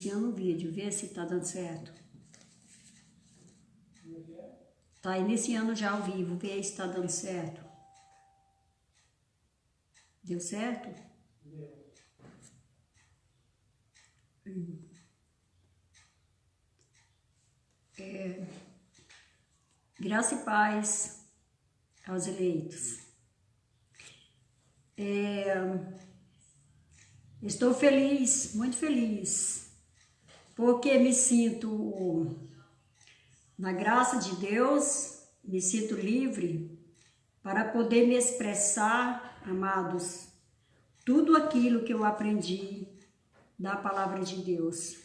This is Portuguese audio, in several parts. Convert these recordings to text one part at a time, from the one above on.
Iniciando o vídeo, vê se tá dando certo. Tá iniciando já ao vivo, vê se tá dando certo. Deu certo? Graça e paz aos eleitos. Estou feliz, muito feliz, porque me sinto na graça de Deus, me sinto livre para poder me expressar, amados, tudo aquilo que eu aprendi da palavra de Deus.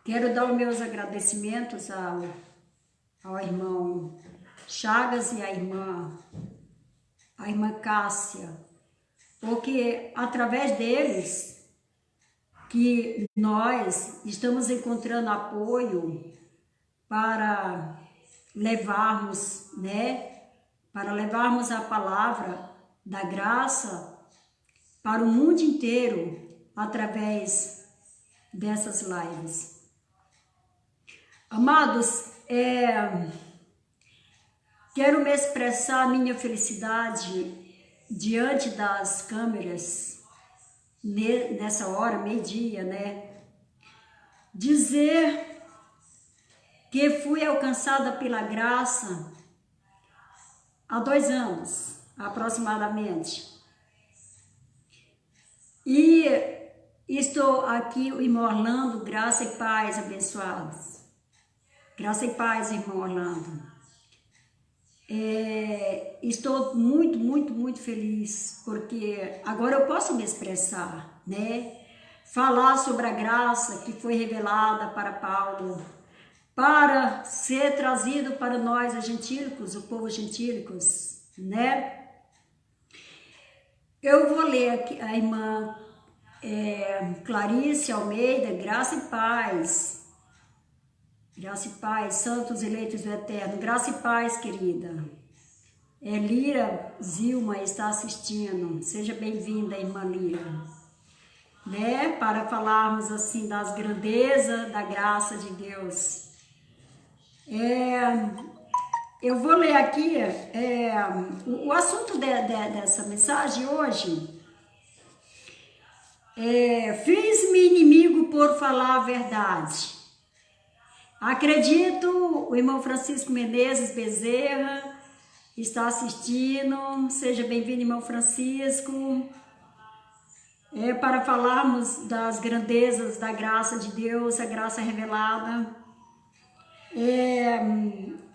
Quero dar os meus agradecimentos ao irmão Chagas e à irmã Cássia, porque através deles que nós estamos encontrando apoio para levarmos, para levarmos a palavra da graça para o mundo inteiro através dessas lives. Amados, quero me expressar minha felicidade diante das câmeras nessa hora, meio-dia, dizer que fui alcançada pela graça há 2 anos, aproximadamente. E estou aqui, irmão Orlando, graça e paz abençoados. Graça e paz, irmão Orlando. Estou muito, muito, muito feliz, porque agora eu posso me expressar, falar sobre a graça que foi revelada para Paulo, para ser trazido para nós, os gentílicos, o povo gentílicos, Eu vou ler aqui a irmã Clarice Almeida, graça e paz. Graça e paz, santos eleitos do Eterno. Graça e paz, querida. Lira Zilma está assistindo. Seja bem-vinda, irmã Lira. Para falarmos assim das grandezas da graça de Deus. Eu vou ler aqui o assunto dessa mensagem hoje. Fiz-me inimigo por falar a verdade. Acredito, o irmão Francisco Menezes Bezerra está assistindo. Seja bem-vindo, irmão Francisco. Para falarmos das grandezas da graça de Deus, a graça revelada.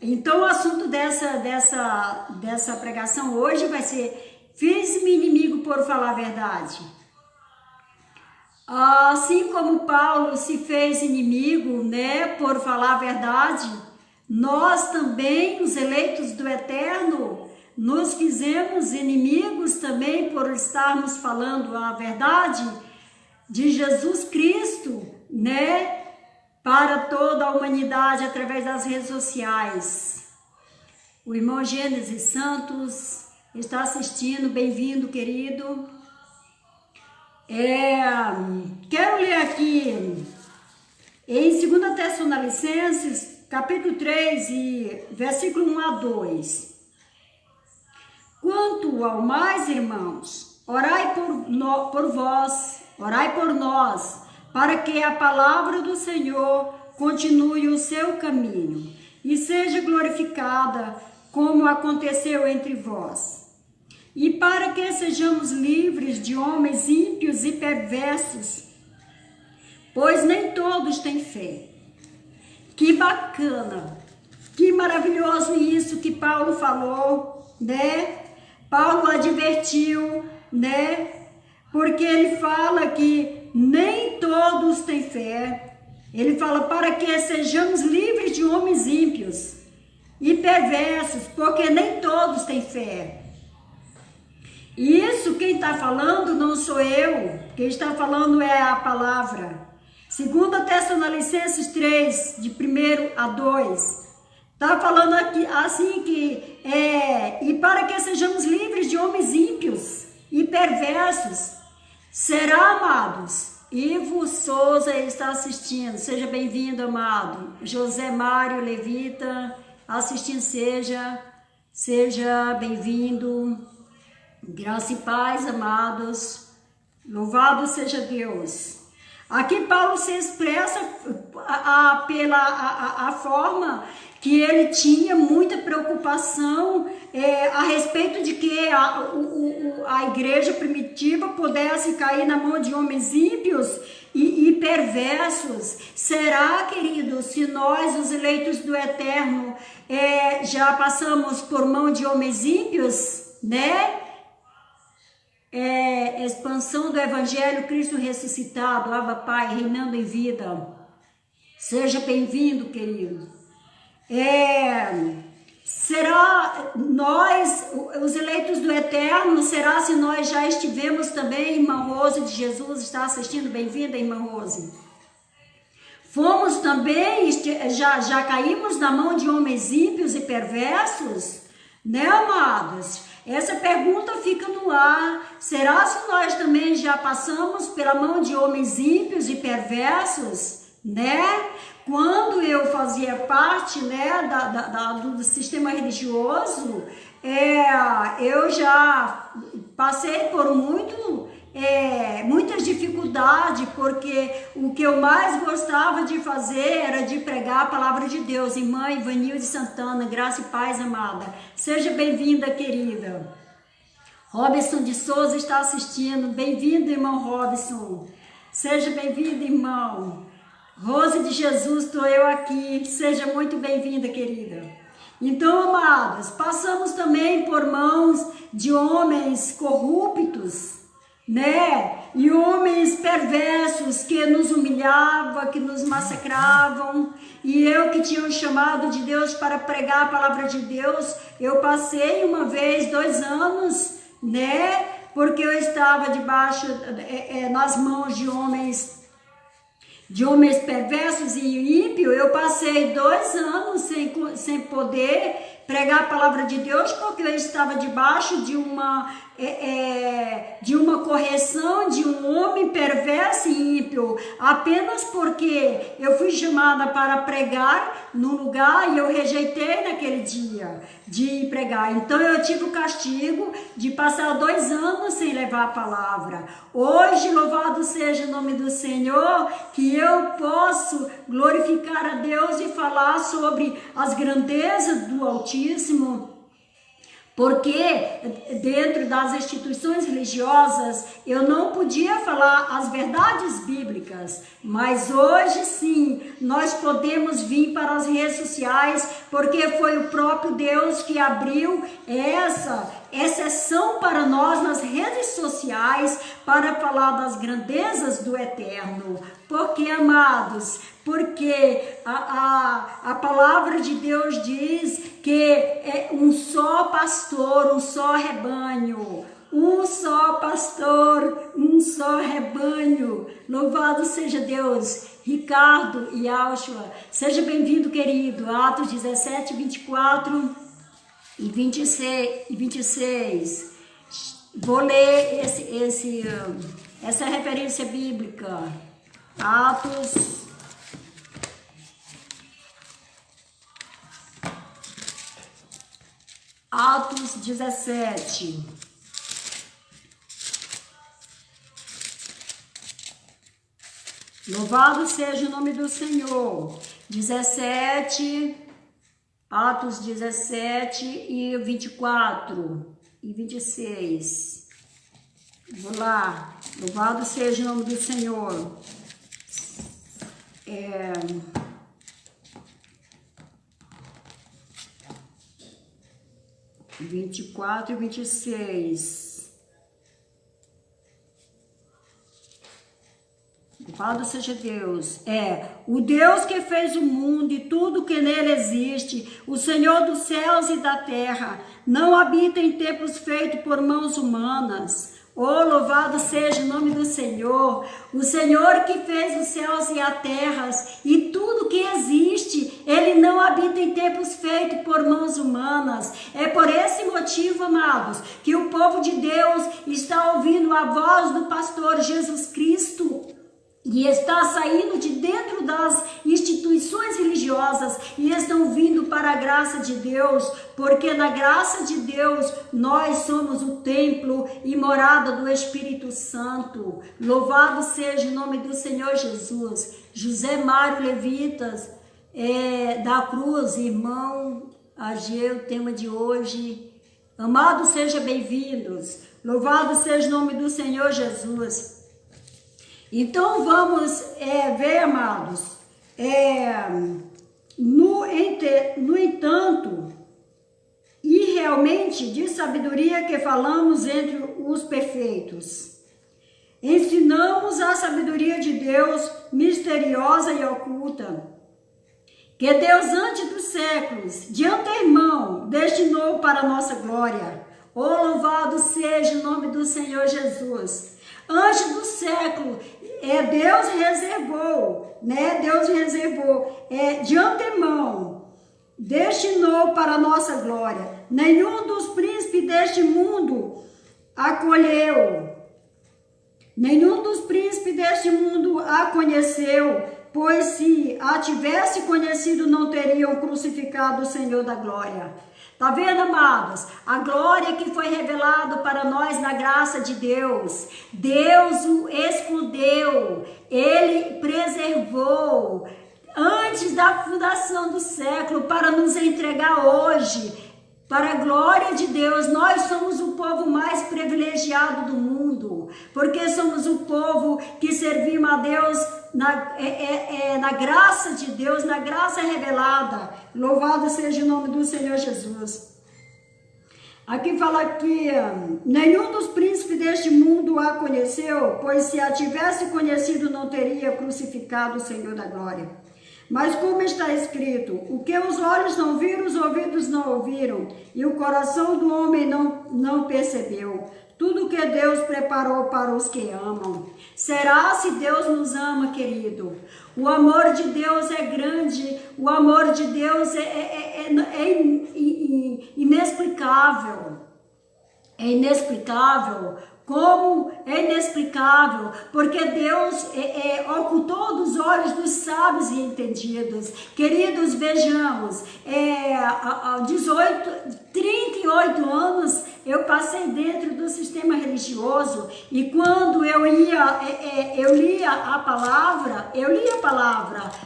Então, o assunto dessa pregação hoje vai ser: fiz-me inimigo por falar a verdade. Assim como Paulo se fez inimigo, por falar a verdade, nós também, os eleitos do Eterno, nos fizemos inimigos também por estarmos falando a verdade de Jesus Cristo, para toda a humanidade através das redes sociais. O irmão Gênesis Santos está assistindo, bem-vindo, querido. Quero ler aqui em 2 Tessalonicenses, capítulo 3, e versículo 1 a 2. Quanto ao mais, irmãos, orai por vós, orai por nós, para que a palavra do Senhor continue o seu caminho e seja glorificada, como aconteceu entre vós. E para que sejamos livres de homens ímpios e perversos, pois nem todos têm fé. Que bacana, que maravilhoso isso que Paulo falou, Paulo advertiu, porque ele fala que nem todos têm fé. Ele fala para que sejamos livres de homens ímpios e perversos, porque nem todos têm fé. Isso quem está falando não sou eu, quem está falando é a palavra. 2 Tessalonicenses 3, de 1 a 2, está falando aqui assim que e para que sejamos livres de homens ímpios e perversos, será, amados, Ivo Souza está assistindo, seja bem-vindo, amado. José Mário Levita, assistindo, seja bem-vindo. Graça e paz, amados. Louvado seja Deus. Aqui Paulo se expressa pela forma que ele tinha muita preocupação a respeito de que a igreja primitiva pudesse cair na mão de homens ímpios e perversos. Será, queridos, se nós, os eleitos do Eterno, já passamos por mão de homens ímpios, né? Expansão do Evangelho, Cristo ressuscitado, Abba Pai, reinando em vida. Seja bem-vindo, querido. Será nós, os eleitos do Eterno, será se nós já estivemos também, irmã Rose de Jesus está assistindo, bem-vinda, irmã Rose. Fomos também, já caímos na mão de homens ímpios e perversos, né, amados? Essa pergunta fica no ar. Será se nós também já passamos pela mão de homens ímpios e perversos, né? Quando eu fazia parte, né, do sistema religioso, eu já passei por muitas dificuldades, porque o que eu mais gostava de fazer era de pregar a palavra de Deus. Irmã Ivanilde Santana, graça e paz, amada. Seja bem-vinda, querida. Robson de Souza está assistindo. Bem-vindo, irmão Robson. Seja bem-vindo, irmão. Rose de Jesus, estou eu aqui. Seja muito bem-vinda, querida. Então, amados, passamos também por mãos de homens corruptos, né? E homens perversos que nos humilhavam, que nos massacravam. E eu que tinha um chamado de Deus para pregar a palavra de Deus, eu passei uma vez 2 anos, né? Porque eu estava debaixo, nas mãos de homens perversos e ímpios. Eu passei 2 anos sem poder pregar a palavra de Deus, porque eu estava debaixo de uma correção de um homem perverso e ímpio, apenas porque eu fui chamada para pregar num lugar e eu rejeitei naquele dia de pregar. Então eu tive o castigo de passar 2 anos sem levar a palavra. Hoje, louvado seja o nome do Senhor, que eu posso glorificar a Deus e falar sobre as grandezas do Altíssimo. Porque dentro das instituições religiosas eu não podia falar as verdades bíblicas, mas hoje sim nós podemos vir para as redes sociais, porque foi o próprio Deus que abriu essa exceção para nós nas redes sociais para falar das grandezas do Eterno. Porque, amados, porque a palavra de Deus diz que é um só pastor, um só rebanho. Um só pastor, um só rebanho. Louvado seja Deus. Ricardo e Alshua, seja bem-vindo, querido. Atos 17, 24 e 26. Vou ler essa referência bíblica. Atos 17. Louvado seja o nome do Senhor. 17, Atos 17 e 24 e 26. Vou lá. Louvado seja o nome do Senhor. 24 e 26. Louvado seja Deus. O Deus que fez o mundo e tudo que nele existe, o Senhor dos céus e da terra, não habita em templos feitos por mãos humanas. Oh, louvado seja o nome do Senhor, o Senhor que fez os céus e a terra e tudo que existe, Ele não habita em templos feitos por mãos humanas. É por esse motivo, amados, que o povo de Deus está ouvindo a voz do pastor Jesus Cristo, e está saindo de dentro das instituições religiosas e estão vindo para a graça de Deus, porque na graça de Deus nós somos o templo e morada do Espírito Santo. Louvado seja o nome do Senhor Jesus. José Mário Levitas da Cruz, irmão Ageu, tema de hoje. Amados, sejam bem-vindos. Louvado seja o nome do Senhor Jesus. Então vamos ver, amados, no entanto, e realmente de sabedoria que falamos entre os perfeitos, ensinamos a sabedoria de Deus misteriosa e oculta, que Deus antes dos séculos, de antemão, destinou para a nossa glória. Oh, louvado seja o nome do Senhor Jesus. Antes do século, Deus reservou, né? Deus reservou, de antemão, destinou para a nossa glória. Nenhum dos príncipes deste mundo acolheu, nenhum dos príncipes deste mundo a conheceu, pois se a tivesse conhecido, não teriam crucificado o Senhor da glória. Tá vendo, amados? A glória que foi revelada para nós na graça de Deus. Deus o escondeu, Ele preservou antes da fundação do século para nos entregar hoje. Para a glória de Deus, nós somos o povo mais privilegiado do mundo, porque somos o povo que servimos a Deus na graça de Deus, na graça revelada. Louvado seja o nome do Senhor Jesus. Aqui fala que nenhum dos príncipes deste mundo a conheceu, pois se a tivesse conhecido, não teria crucificado o Senhor da glória. Mas como está escrito, o que os olhos não viram, os ouvidos não ouviram, e o coração do homem não percebeu, tudo que Deus preparou para os que amam. Será se Deus nos ama, querido? O amor de Deus é grande, o amor de Deus é inexplicável. É inexplicável. Como é inexplicável, porque Deus ocultou dos olhos dos sábios e entendidos. Queridos, vejamos, 38 anos eu passei dentro do sistema religioso, e quando eu lia a palavra,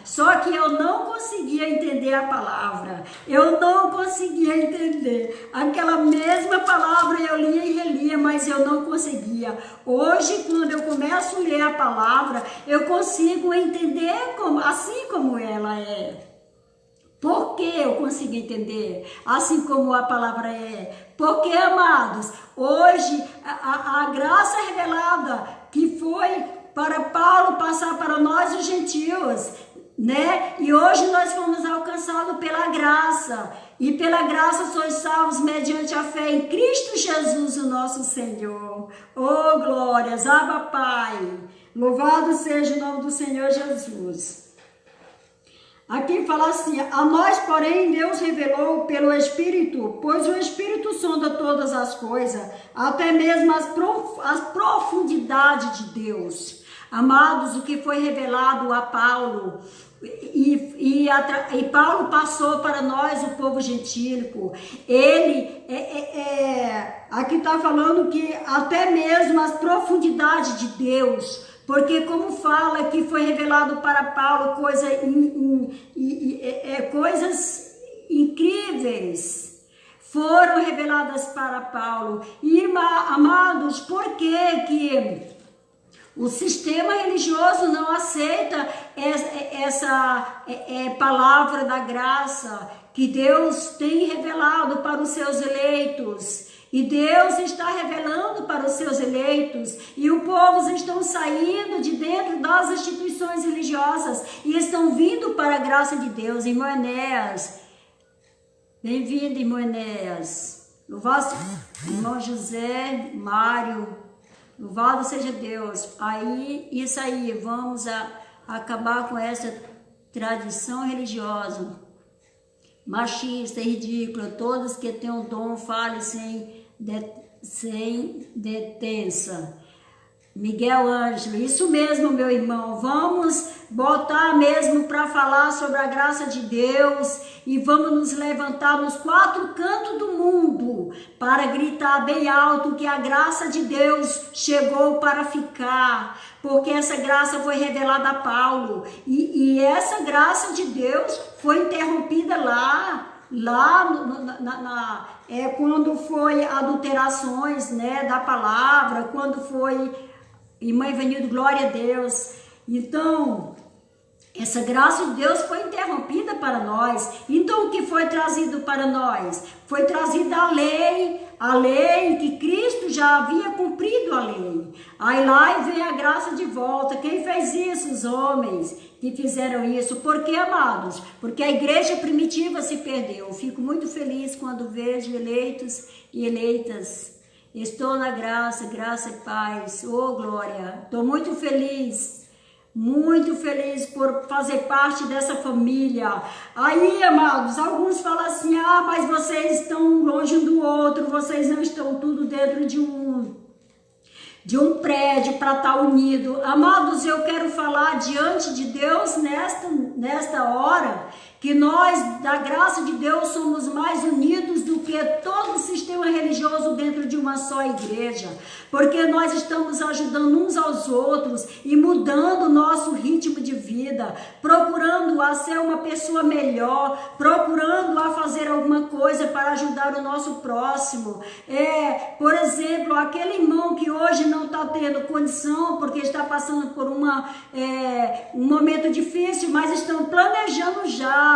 só que eu não conseguia entender a palavra, eu não conseguia entender. Aquela mesma palavra eu lia e relia, mas eu não conseguia. Hoje, quando eu começo a ler a palavra, eu consigo entender assim como ela é. Por que eu consigo entender assim como a palavra é? Porque, amados, hoje a graça revelada que foi para Paulo passar para nós os gentios, né? E hoje nós fomos alcançados pela graça. E pela graça sois salvos mediante a fé em Cristo Jesus, o nosso Senhor. Oh, glórias, Abba Pai. Louvado seja o nome do Senhor Jesus. Aqui fala assim, a nós, porém, Deus revelou pelo Espírito, pois o Espírito sonda todas as coisas, até mesmo as profundidades de Deus. Amados, o que foi revelado a Paulo, e Paulo passou para nós, o povo gentílico. Ele, aqui está falando que até mesmo as profundidades de Deus, porque como fala que foi revelado para Paulo coisas incríveis foram reveladas para Paulo. E amados, por que o sistema religioso não aceita essa palavra da graça que Deus tem revelado para os seus eleitos? E Deus está revelando para os seus eleitos, e o povo estão saindo de dentro das instituições religiosas e estão vindo para a graça de Deus. Irmão Enéas, bem-vindo, irmão Enéas. Louvado, irmão José Mário, louvado seja Deus. Isso aí, vamos acabar com essa tradição religiosa machista e ridícula. Todos que têm um dom, falem sem detença. Miguel Ângelo, isso mesmo, meu irmão, vamos botar mesmo para falar sobre a graça de Deus e vamos nos levantar nos 4 cantos do mundo para gritar bem alto que a graça de Deus chegou para ficar, porque essa graça foi revelada a Paulo e essa graça de Deus foi interrompida quando foi adulterações, né, da palavra, quando foi, irmã Ivanildo, glória a Deus. Então, essa graça de Deus foi interrompida para nós. Então, o que foi trazido para nós? Foi trazida a lei que Cristo já havia cumprido a lei. Aí lá e vem a graça de volta. Quem fez isso? Os homens que fizeram isso. Por quê, amados? Porque a igreja primitiva se perdeu. Eu fico muito feliz quando vejo eleitos e eleitas. Estou na graça e paz. Oh, glória! Estou muito feliz por fazer parte dessa família. Aí, amados, alguns falam assim, mas vocês estão longe um do outro, vocês não estão tudo dentro de um prédio para estar unido. Amados, eu quero falar diante de Deus nesta hora, que nós, da graça de Deus, somos mais unidos do que todo o sistema religioso dentro de uma só igreja, porque nós estamos ajudando uns aos outros e mudando o nosso ritmo de vida, procurando a ser uma pessoa melhor, procurando a fazer alguma coisa para ajudar o nosso próximo. Por exemplo, aquele irmão que hoje não está tendo condição, porque está passando por um momento difícil, mas estão planejando já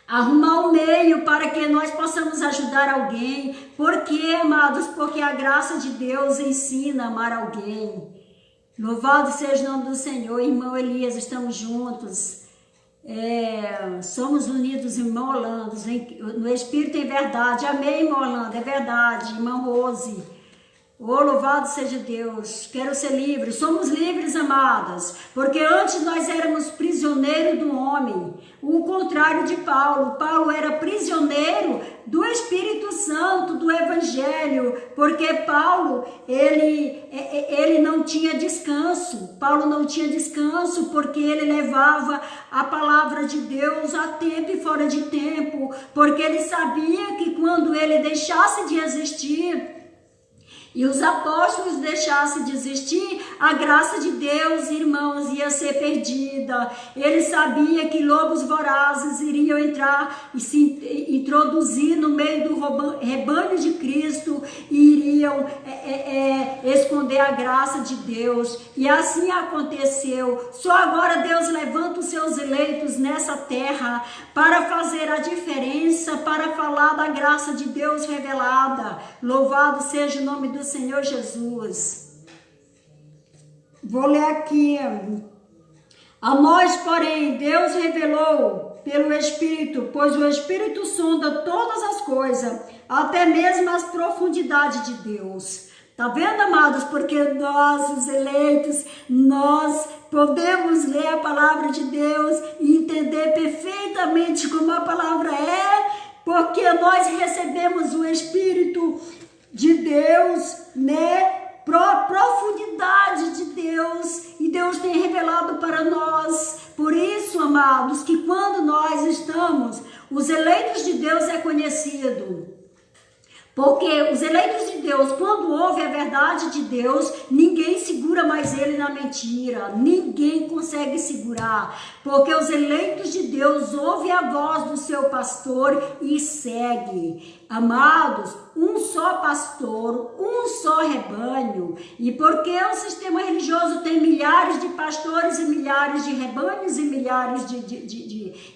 arrumar um meio para que nós possamos ajudar alguém. Por quê, amados? Porque a graça de Deus ensina a amar alguém. Louvado seja o nome do Senhor. Irmão Elias, estamos juntos. Somos unidos, irmão Orlando, no Espírito em verdade. Amém, irmão Orlando, é verdade. Irmã Rose. Oh, louvado seja Deus, quero ser livre, somos livres, amadas, porque antes nós éramos prisioneiros do homem, o contrário de Paulo. Paulo era prisioneiro do Espírito Santo, do Evangelho, porque Paulo, ele não tinha descanso. Paulo não tinha descanso porque ele levava a palavra de Deus a tempo e fora de tempo, porque ele sabia que quando ele deixasse de existir, e os apóstolos deixassem de existir, a graça de Deus, irmãos, ia ser perdida. Ele sabia que lobos vorazes iriam entrar e se introduzir no meio do rebanho de Cristo e iriam esconder a graça de Deus. E assim aconteceu. Só agora Deus levanta os seus eleitos nessa terra para fazer a diferença, para falar da graça de Deus revelada. Louvado seja o nome do Senhor Jesus. Vou ler aqui. A nós, porém, Deus revelou pelo Espírito, pois o Espírito sonda todas as coisas, até mesmo as profundidades de Deus. Tá vendo, amados? Porque nós, os eleitos, nós podemos ler a palavra de Deus e entender perfeitamente como a palavra é, porque nós recebemos o Espírito de Deus, né? Profundidade de Deus, e Deus tem revelado para nós. Por isso, amados, que quando nós estamos, os eleitos de Deus é conhecido. Porque os eleitos de Deus, quando ouve a verdade de Deus, ninguém segura mais ele na mentira, ninguém consegue segurar, porque os eleitos de Deus ouvem a voz do seu pastor e segue. Amados, um só pastor, um só rebanho. E porque o sistema religioso tem milhares de pastores e milhares de rebanhos e milhares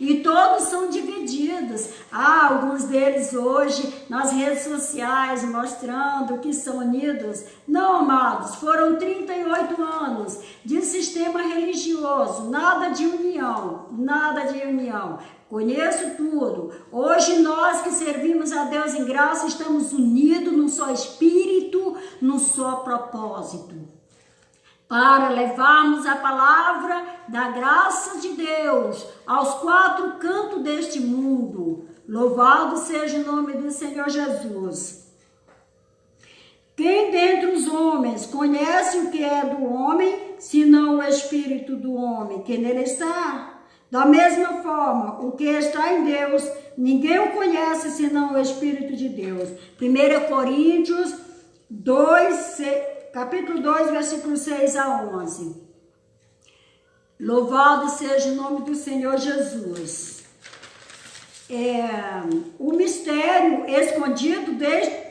e todos são divididos. Há alguns deles hoje nas redes sociais mostrando que são unidos. Não, amados, foram 38 anos de sistema religioso, nada de união, nada de união. Conheço tudo. Hoje nós que servimos a Deus em graça estamos unidos num só espírito, num só propósito, para levarmos a palavra da graça de Deus aos 4 cantos deste mundo. Louvado seja o nome do Senhor Jesus. Quem dentre os homens conhece o que é do homem, senão o Espírito do homem que nele está? Da mesma forma, o que está em Deus, ninguém o conhece senão o Espírito de Deus. 1 Coríntios 2, capítulo 2, versículo 6 a 11. Louvado seja o nome do Senhor Jesus. O mistério escondido desde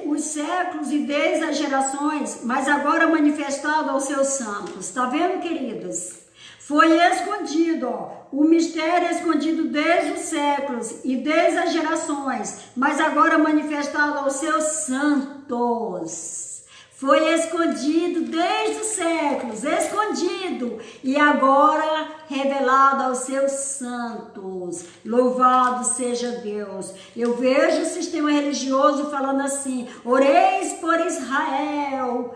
os séculos e desde as gerações, mas agora manifestado aos seus santos. Está vendo, queridas? Foi escondido, o mistério escondido desde os séculos e desde as gerações, mas agora manifestado aos seus santos. Foi escondido desde os séculos, escondido, e agora revelado aos seus santos. Louvado seja Deus. Eu vejo o sistema religioso falando assim: oreis por Israel.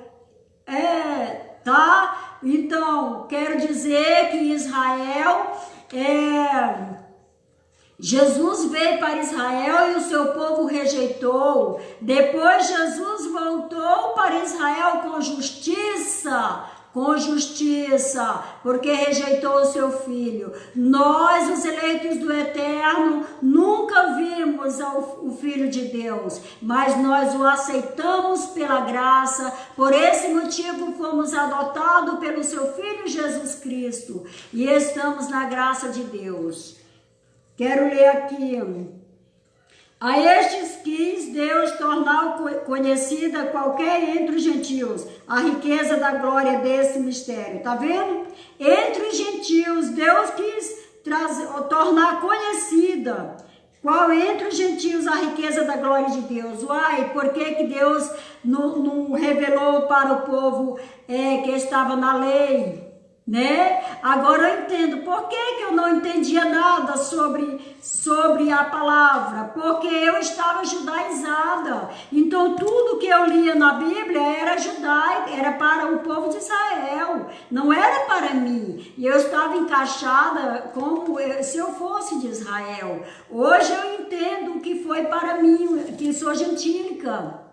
Tá? Então, quero dizer que Israel Jesus veio para Israel e o seu povo rejeitou. Depois Jesus voltou para Israel com justiça, porque rejeitou o seu filho. Nós, os eleitos do Eterno, nunca vimos o Filho de Deus, mas nós o aceitamos pela graça. Por esse motivo fomos adotados pelo seu Filho Jesus Cristo e estamos na graça de Deus. Quero ler aqui. A estes quis Deus tornar conhecida qualquer entre os gentios a riqueza da glória desse mistério. Tá vendo? Entre os gentios, Deus quis tornar conhecida qual entre os gentios a riqueza da glória de Deus. Uai, por que Deus não revelou para o povo que estava na lei? Né? Agora eu entendo por que eu não entendia nada sobre a palavra, porque eu estava judaizada. Então tudo que eu lia na Bíblia era judaico, era para o povo de Israel, não era para mim. E eu estava encaixada como se eu fosse de Israel. Hoje eu entendo que foi para mim, que sou gentílica.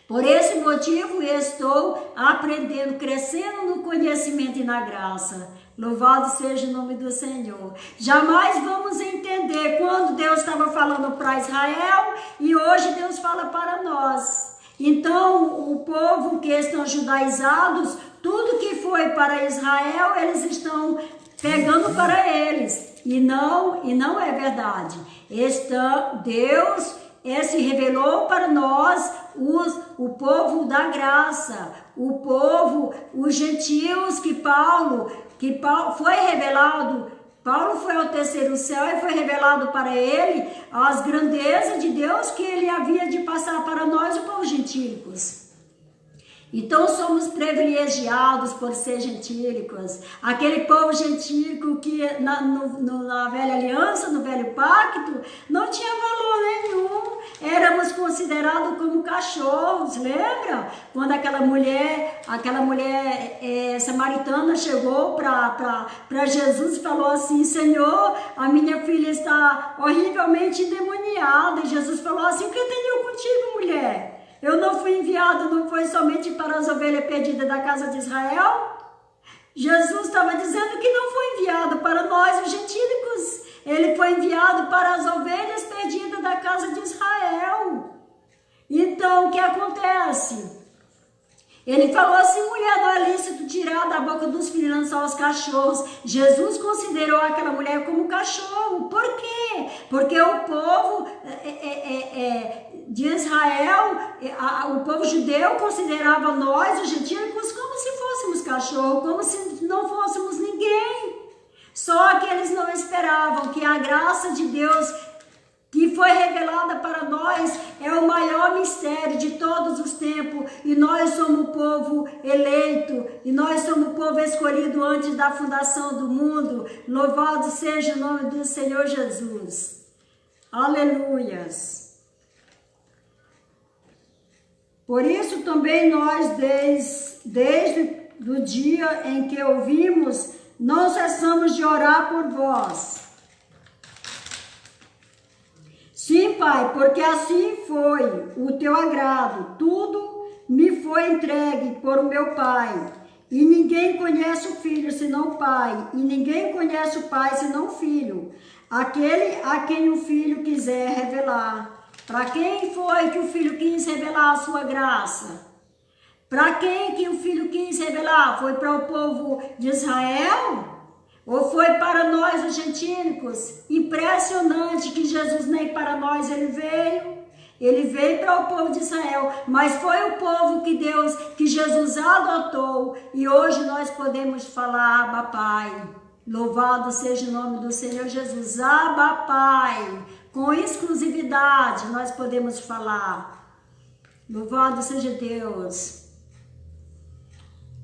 Por esse motivo eu estou aprendendo, crescendo no conhecimento e na graça. Louvado seja o nome do Senhor. Jamais vamos entender quando Deus estava falando para Israel e hoje Deus fala para nós. Então, o povo que estão judaizados, tudo que foi para Israel, eles estão pegando para eles. E não é verdade. Deus se revelou para nós, o povo da graça, o povo, os gentios que Paulo foi revelado. Paulo foi ao terceiro céu e foi revelado para ele as grandezas de Deus que ele havia de passar para nós, o povo gentílicos. Então somos privilegiados por ser gentílicos. Aquele povo gentílico que na velha aliança, no velho pacto, não tinha valor nenhum. Éramos considerados como cachorros, lembra? Quando aquela mulher samaritana chegou para Jesus e falou assim: Senhor, a minha filha está horrivelmente endemoniada. E Jesus falou assim: o que tenho contigo, mulher? Eu não fui enviado, não foi somente para as ovelhas perdidas da casa de Israel? Jesus estava dizendo que não foi enviado para nós, os gentílicos. Ele foi enviado para as ovelhas perdidas da casa de Israel. Então, o que acontece? Ele falou assim: mulher, não é lícito tirar da boca dos filhos e lançar aos cachorros. Jesus considerou aquela mulher como cachorro. Por quê? Porque o povo de Israel, o povo judeu considerava nós, os gentílicos, como se fôssemos cachorro, como se não fôssemos ninguém. Só que eles não esperavam que a graça de Deus que foi revelada para nós é o maior mistério de todos os tempos, e nós somos o povo eleito, e nós somos o povo escolhido antes da fundação do mundo. Louvado seja o nome do Senhor Jesus. Aleluias. Por isso também nós, desde o dia em que ouvimos, não cessamos de orar por vós, Sim, Pai, porque assim foi o teu agrado. Tudo me foi entregue por o meu Pai. E ninguém conhece o Filho senão o Pai. E ninguém conhece o Pai senão o Filho. Aquele a quem o Filho quiser revelar. Para quem foi que o Filho quis revelar a sua graça? Para quem que o Filho quis revelar? Foi para o povo de Israel? Ou foi para nós, os gentílicos? Impressionante que Jesus nem para nós ele veio. Ele veio para o povo de Israel, mas foi o povo que Jesus adotou. E hoje nós podemos falar, Abba Pai. Louvado seja o nome do Senhor Jesus. Abba Pai. Com exclusividade nós podemos falar. Louvado seja Deus.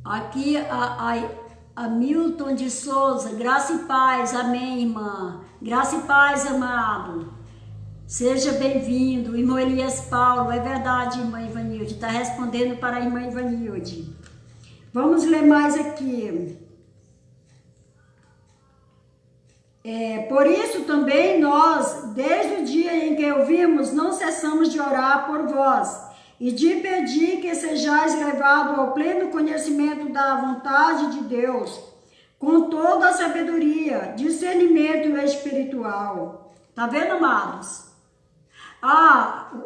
Aqui a Milton de Souza, graça e paz, amém, irmã. Graça e paz, amado. Seja bem-vindo, irmão Elias Paulo, é verdade, irmã Ivanilde, está respondendo para a irmã Ivanilde. Vamos ler mais aqui. Por isso também nós, desde o dia em que ouvimos, não cessamos de orar por vós e de pedir que sejais levado ao pleno conhecimento da vontade de Deus, com toda a sabedoria, discernimento espiritual. Tá vendo, amados?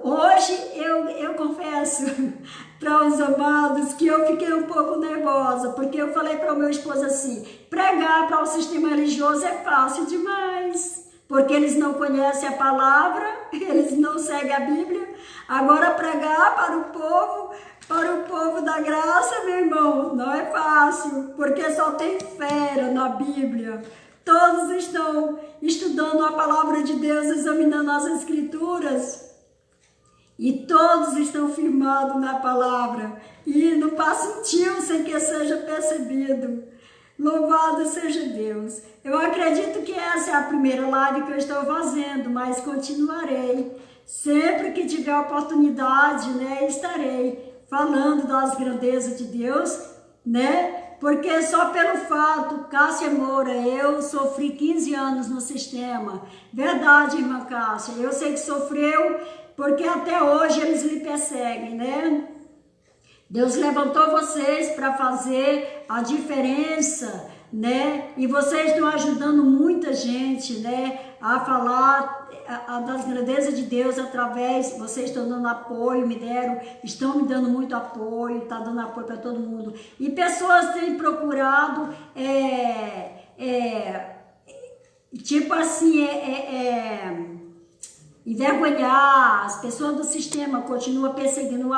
Hoje eu confesso para os amados que eu fiquei um pouco nervosa, porque eu falei para o meu esposo assim, pregar para o sistema religioso é fácil demais, porque eles não conhecem a palavra, eles não seguem a Bíblia. Agora pregar para o povo da graça, meu irmão, não é fácil, porque só tem fera na Bíblia. Todos estão estudando a palavra de Deus, examinando as Escrituras. E todos estão firmados na palavra. E não passa um tio sem que seja percebido. Louvado seja Deus. Eu acredito que essa é a primeira live que eu estou fazendo, mas continuarei. Sempre que tiver oportunidade, né, estarei falando das grandezas de Deus, né? Porque só pelo fato, Cássia Moura, eu sofri 15 anos no sistema. Verdade, irmã Cássia, eu sei que sofreu, porque até hoje eles lhe perseguem, né? Deus levantou vocês para fazer a diferença, né? E vocês estão ajudando muita gente, né? A falar das grandezas de Deus através, vocês estão dando apoio, estão me dando muito apoio, tá dando apoio para todo mundo. E pessoas têm procurado, tipo assim, envergonhar, as pessoas do sistema continuam perseguindo.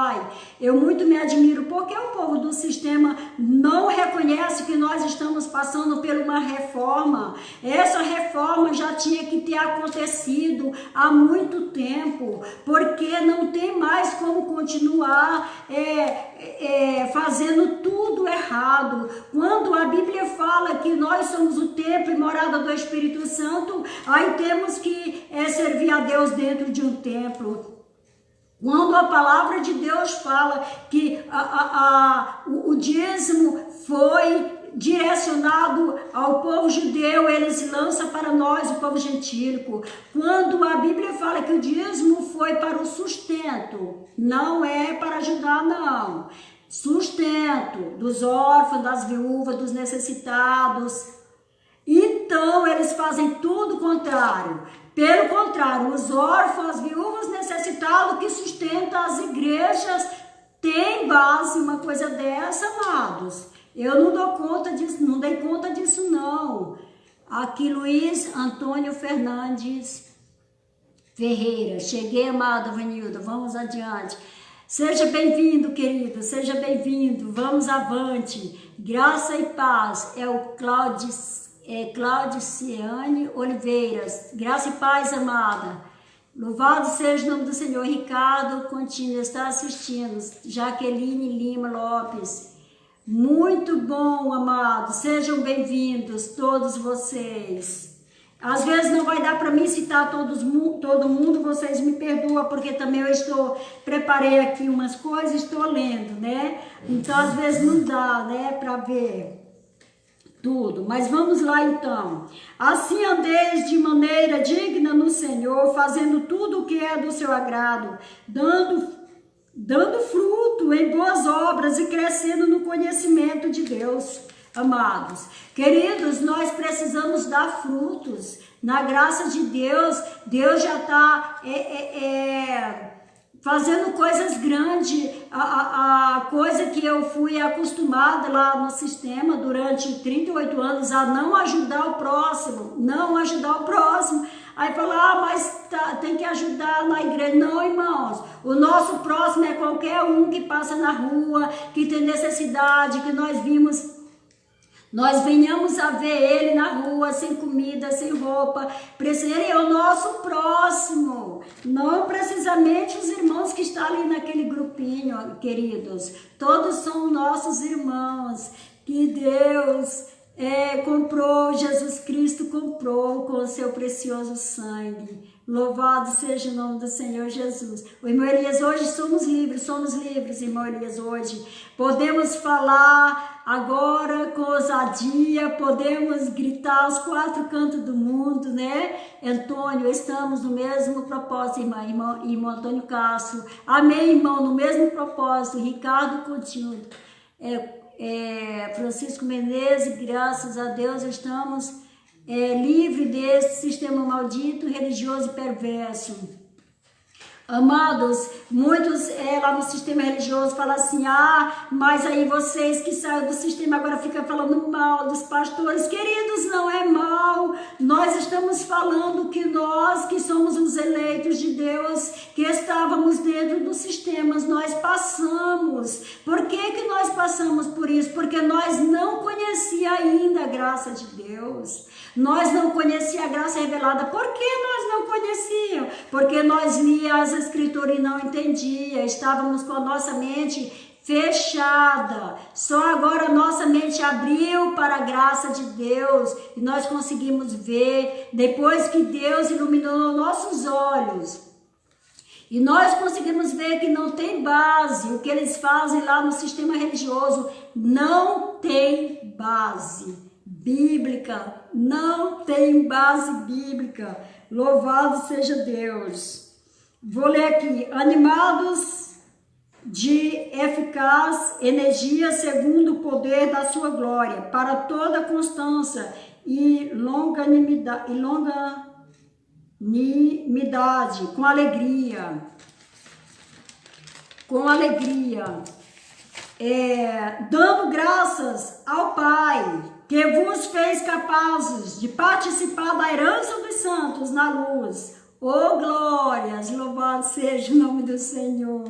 Eu muito me admiro, porque o povo do sistema não reconhece que nós estamos passando por uma reforma. Essa reforma já tinha que ter acontecido há muito tempo, porque não tem mais como continuar fazendo tudo errado. Quando a Bíblia fala que nós somos o templo e morada do Espírito Santo, aí temos que servir a Deus dentro de um templo. Quando a palavra de Deus fala que o dízimo foi direcionado ao povo judeu, eles lançam para nós, o povo gentílico. Quando a Bíblia fala que o dízimo foi para o sustento, não é para ajudar, não. Sustento dos órfãos, das viúvas, dos necessitados. Então, eles fazem tudo o contrário. Pelo contrário, os órfãos, as viúvas necessitados que sustentam as igrejas, tem base uma coisa dessa, amados. Eu não dou conta disso, não dei conta disso, não. Aqui, Luiz Antônio Fernandes Ferreira. Cheguei, amada Vanilda, vamos adiante. Seja bem-vindo, querido, seja bem-vindo, vamos avante. Graça e paz, é o Claudiciane Oliveiras. Graça e paz, amada. Louvado seja o nome do Senhor. Ricardo Contino está assistindo. Jaqueline Lima Lopes. Muito bom, amados. Sejam bem-vindos, todos vocês. Às vezes não vai dar para mim citar todo mundo, vocês me perdoam, porque também preparei aqui umas coisas, estou lendo, né? Então, às vezes não dá, né, para ver tudo. Mas vamos lá então. Assim andeis de maneira digna no Senhor, fazendo tudo o que é do seu agrado, dando fruto em boas obras e crescendo no conhecimento de Deus. Amados, queridos, nós precisamos dar frutos. Na graça de Deus, Deus já está fazendo coisas grandes. A coisa que eu fui acostumada lá no sistema durante 38 anos a não ajudar o próximo, Aí falar, mas tem que ajudar na igreja. Não, irmãos, o nosso próximo é qualquer um que passa na rua, que tem necessidade, que nós venhamos a ver ele na rua, sem comida, sem roupa. Ele é o nosso próximo. Não precisamente os irmãos que estão ali naquele grupinho, queridos. Todos são nossos irmãos. Que Deus comprou, Jesus Cristo comprou com o seu precioso sangue. Louvado seja o nome do Senhor Jesus. O irmão Elias, hoje somos livres, irmão Elias, hoje. Podemos falar agora com ousadia, podemos gritar aos 4 cantos do mundo, né? Antônio, estamos no mesmo propósito, irmão Antônio Castro. Amém, irmão, no mesmo propósito. Ricardo Coutinho, Francisco Menezes, graças a Deus estamos livre desse sistema maldito, religioso e perverso. Amados, muitos lá no sistema religioso falam assim, mas aí vocês que saem do sistema agora ficam falando mal dos pastores. Queridos, não é mal, nós estamos falando que nós que somos os eleitos de Deus, que estávamos dentro dos sistemas, nós passamos. Por que nós passamos por isso? Porque nós não conhecíamos ainda a graça de Deus. Nós não conhecíamos a graça revelada. Por que nós não conhecíamos? Porque nós líamos as escrituras e não entendíamos. Estávamos com a nossa mente fechada. Só agora nossa mente abriu para a graça de Deus e nós conseguimos ver, depois que Deus iluminou nossos olhos. E nós conseguimos ver que não tem base. O que eles fazem lá no sistema religioso não tem base bíblica, não tem base bíblica. Louvado seja Deus. Vou ler aqui. Animados de eficaz energia segundo o poder da sua glória, para toda constância e longanimidade, com alegria. Dando graças ao Pai, que vos fez capazes de participar da herança dos santos na luz. Oh, glórias, louvado seja o nome do Senhor.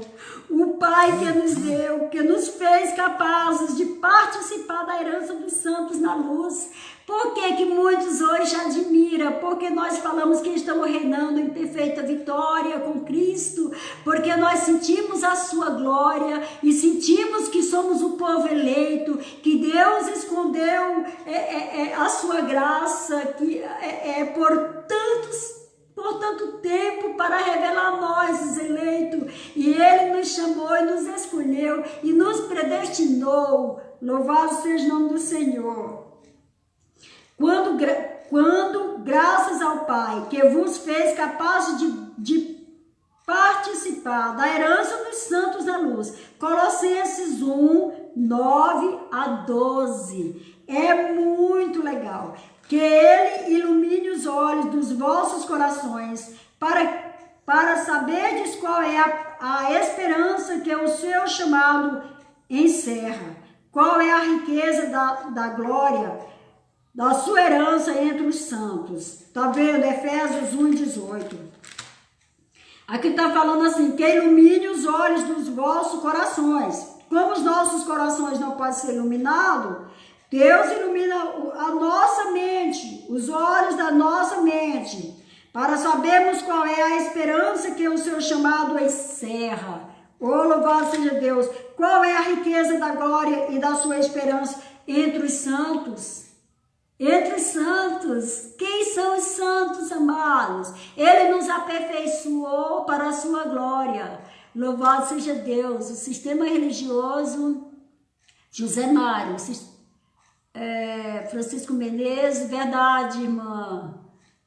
O Pai que nos deu, que nos fez capazes de participar da herança dos santos na luz. Por que muitos hoje admiram? Porque nós falamos que estamos reinando em perfeita vitória com Cristo, porque nós sentimos a sua glória e sentimos que somos o povo eleito, que Deus escondeu a sua graça que por tanto tempo para revelar a nós, os eleitos, e Ele nos chamou e nos escolheu e nos predestinou. Louvado seja o nome do Senhor. Quando graças ao Pai, que vos fez capazes de participar da herança dos santos na luz. Colossenses 1, 9 a 12. É muito legal. Que Ele ilumine os olhos dos vossos corações, para saberdes qual é a esperança que o seu chamado encerra, qual é a riqueza da glória, da sua herança entre os santos. Tá vendo? Efésios 1, 18. Aqui tá falando assim, que ilumine os olhos dos vossos corações. Como os nossos corações não podem ser iluminados, Deus ilumina a nossa mente, os olhos da nossa mente, para sabermos qual é a esperança que o seu chamado encerra. Oh, louvado seja Deus! Qual é a riqueza da glória e da sua esperança entre os santos? Entre os santos. Quem são os santos, amados? Ele nos aperfeiçoou para a sua glória. Louvado seja Deus! O sistema religioso, José Mário, Francisco Menezes, verdade,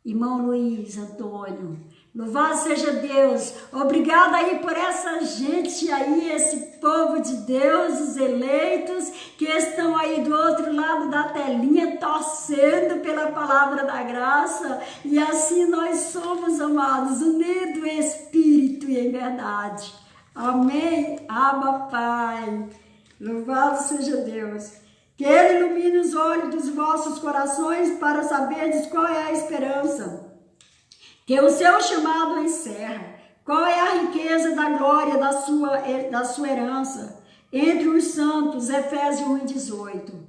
irmão Luiz Antônio. Louvado seja Deus. Obrigada aí por essa gente aí, esse povo de Deus, os eleitos que estão aí do outro lado da telinha torcendo pela palavra da graça. E assim nós somos, amados, unidos em espírito e em verdade. Amém? Abba, Pai. Louvado seja Deus. Que Ele ilumine os olhos dos vossos corações para saberdes qual é a esperança que o seu chamado encerra, qual é a riqueza da glória da sua herança entre os santos, Efésios 1:18.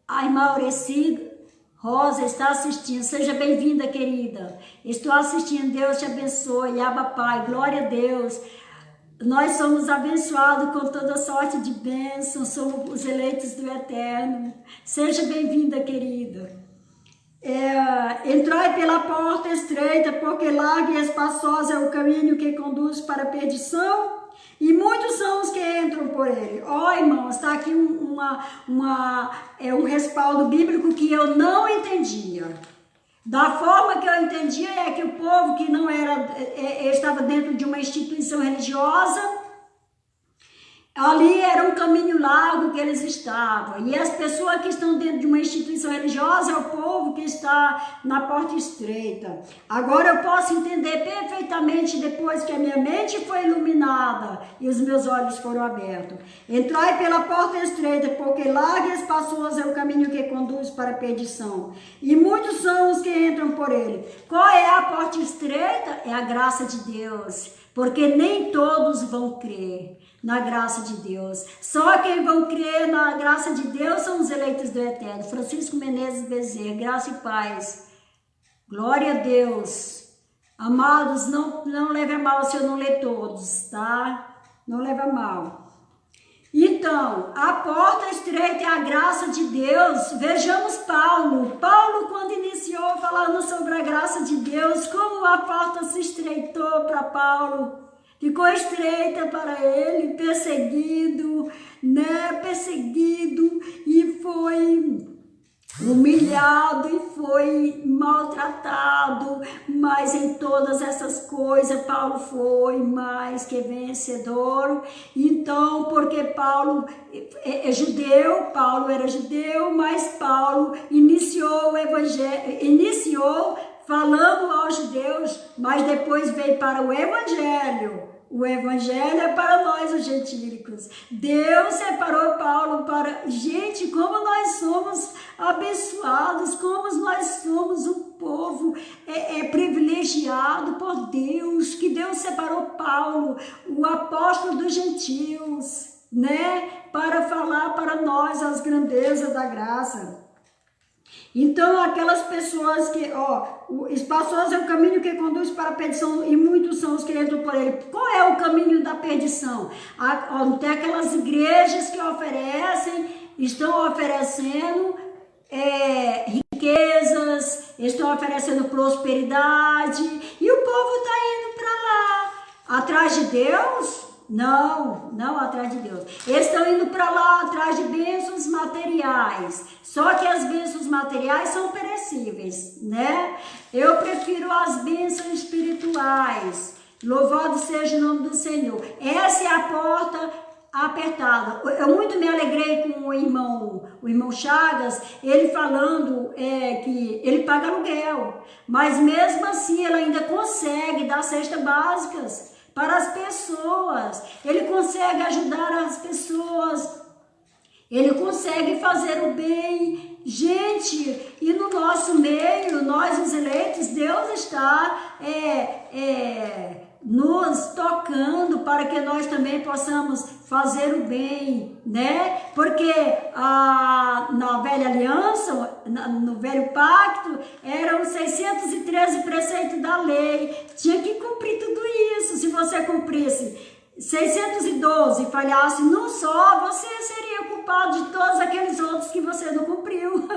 A irmã Aureci Rosa está assistindo, seja bem-vinda, querida. Estou assistindo, Deus te abençoe, Abba Pai, glória a Deus. Nós somos abençoados com toda sorte de bênçãos, somos os eleitos do Eterno. Seja bem-vinda, querida. Entrai pela porta estreita, porque largo e espaçoso é o caminho que conduz para a perdição, e muitos são os que entram por ele. Irmãos, está aqui um respaldo bíblico que eu não entendia. Da forma que eu entendia é que o povo que não estava dentro de uma instituição religiosa, ali era um caminho largo que eles estavam. E as pessoas que estão dentro de uma instituição religiosa é o povo que está na porta estreita. Agora eu posso entender perfeitamente depois que a minha mente foi iluminada e os meus olhos foram abertos. Entrai pela porta estreita, porque largo e espaçoso é o caminho que conduz para a perdição. E muitos são os que entram por ele. Qual é a porta estreita? É a graça de Deus. Porque nem todos vão crer na graça de Deus. Só quem vão crer na graça de Deus são os eleitos do Eterno. Francisco Menezes Bezerra, graça e paz. Glória a Deus. Amados, não leve a mal se eu não ler todos, tá? Não leve a mal. Então, a porta estreita é a graça de Deus. Vejamos Paulo. Paulo, quando iniciou falando sobre a graça de Deus, como a porta se estreitou para Paulo. Ficou estreita para ele, perseguido, Perseguido e foi humilhado e foi maltratado, mas em todas essas coisas Paulo foi mais que vencedor. Então, porque Paulo é judeu, Paulo era judeu, mas Paulo iniciou o evangelho, falando aos judeus, mas depois veio para o evangelho. O evangelho é para nós, os gentílicos. Deus separou Paulo para... Gente, como nós somos abençoados, como nós somos um povo privilegiado por Deus, que Deus separou Paulo, o apóstolo dos gentios, para falar para nós as grandezas da graça. Então, aquelas pessoas que, o espaçoso é o caminho que conduz para a perdição e muitos são os que entram por ele. Qual é o caminho da perdição? Tem aquelas igrejas que estão oferecendo riquezas, estão oferecendo prosperidade e o povo está indo para lá. Atrás de Deus? Não atrás de Deus. Eles estão indo para lá atrás de bênçãos materiais. Só que as bênçãos materiais são perecíveis, Eu prefiro as bênçãos espirituais. Louvado seja o nome do Senhor. Essa é a porta apertada. Eu muito me alegrei com o irmão Chagas, ele falando que ele paga aluguel, mas mesmo assim ele ainda consegue dar cestas básicas para as pessoas, ele consegue ajudar as pessoas, ele consegue fazer o bem. Gente, e no nosso meio, nós os eleitos, Deus está nos tocando para que nós também possamos fazer o bem, Porque na velha aliança, no velho pacto, eram 613 preceitos da lei, tinha que cumprir tudo isso. Se você cumprisse 612 e falhasse num só, você seria culpado de todos aqueles outros que você não cumpriu.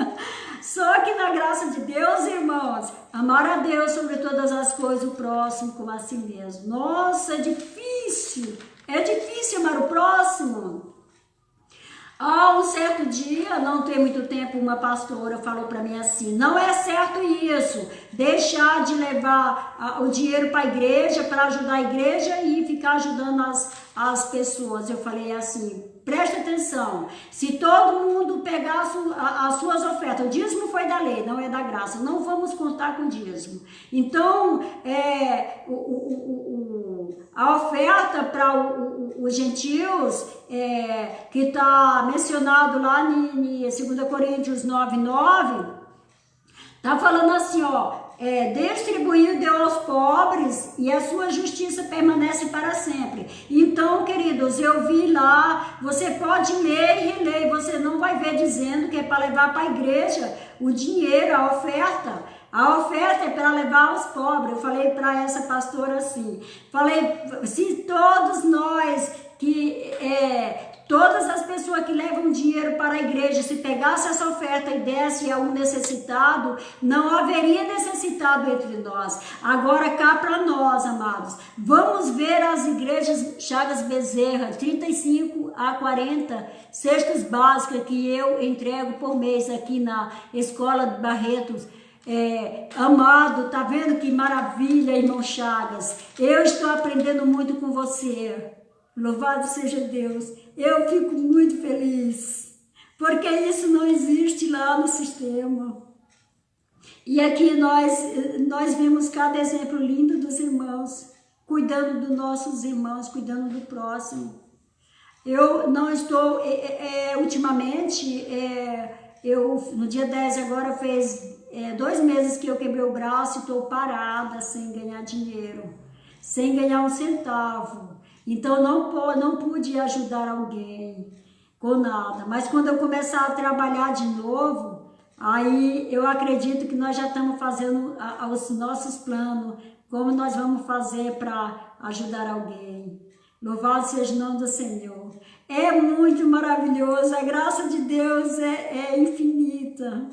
Só que na graça de Deus, irmãos, amar a Deus sobre todas as coisas, o próximo como a si mesmo. Nossa, é difícil amar o próximo. um certo dia, não tem muito tempo, uma pastora falou para mim assim, não é certo isso, deixar de levar o dinheiro para a igreja, para ajudar a igreja e ficar ajudando as pessoas. Eu falei assim, preste atenção, se todo mundo pegar as suas ofertas, o dízimo foi da lei, não é da graça, não vamos contar com o dízimo. Então, a oferta para os gentios, que está mencionado lá em 2 Coríntios 9:9, está falando assim, ó, distribuir deu aos pobres e a sua justiça permanece para sempre. Então, queridos, eu vi lá, você pode ler e reler, você não vai ver dizendo que é para levar para a igreja o dinheiro, a oferta. A oferta é para levar aos pobres. Eu falei para essa pastora assim, falei, se todos nós todas as pessoas que levam dinheiro para a igreja, se pegasse essa oferta e desse a um necessitado, não haveria necessitado entre nós. Agora cá para nós, amados, vamos ver as igrejas Chagas Bezerra, 35 a 40 cestas básicas que eu entrego por mês aqui na Escola de Barretos. Amado, tá vendo que maravilha, irmão Chagas? Eu estou aprendendo muito com você. Louvado seja Deus. Eu fico muito feliz, porque isso não existe lá no sistema. E aqui nós vemos cada exemplo lindo dos irmãos, cuidando dos nossos irmãos, cuidando do próximo. Eu não estou, ultimamente, no dia 10 agora fez 2 meses que eu quebrei o braço e estou parada, sem ganhar dinheiro, sem ganhar um centavo. Então não pude ajudar alguém com nada. Mas quando eu começar a trabalhar de novo, aí eu acredito que nós já estamos fazendo os nossos planos, como nós vamos fazer para ajudar alguém. Louvado seja o nome do Senhor. É muito maravilhoso, a graça de Deus é infinita.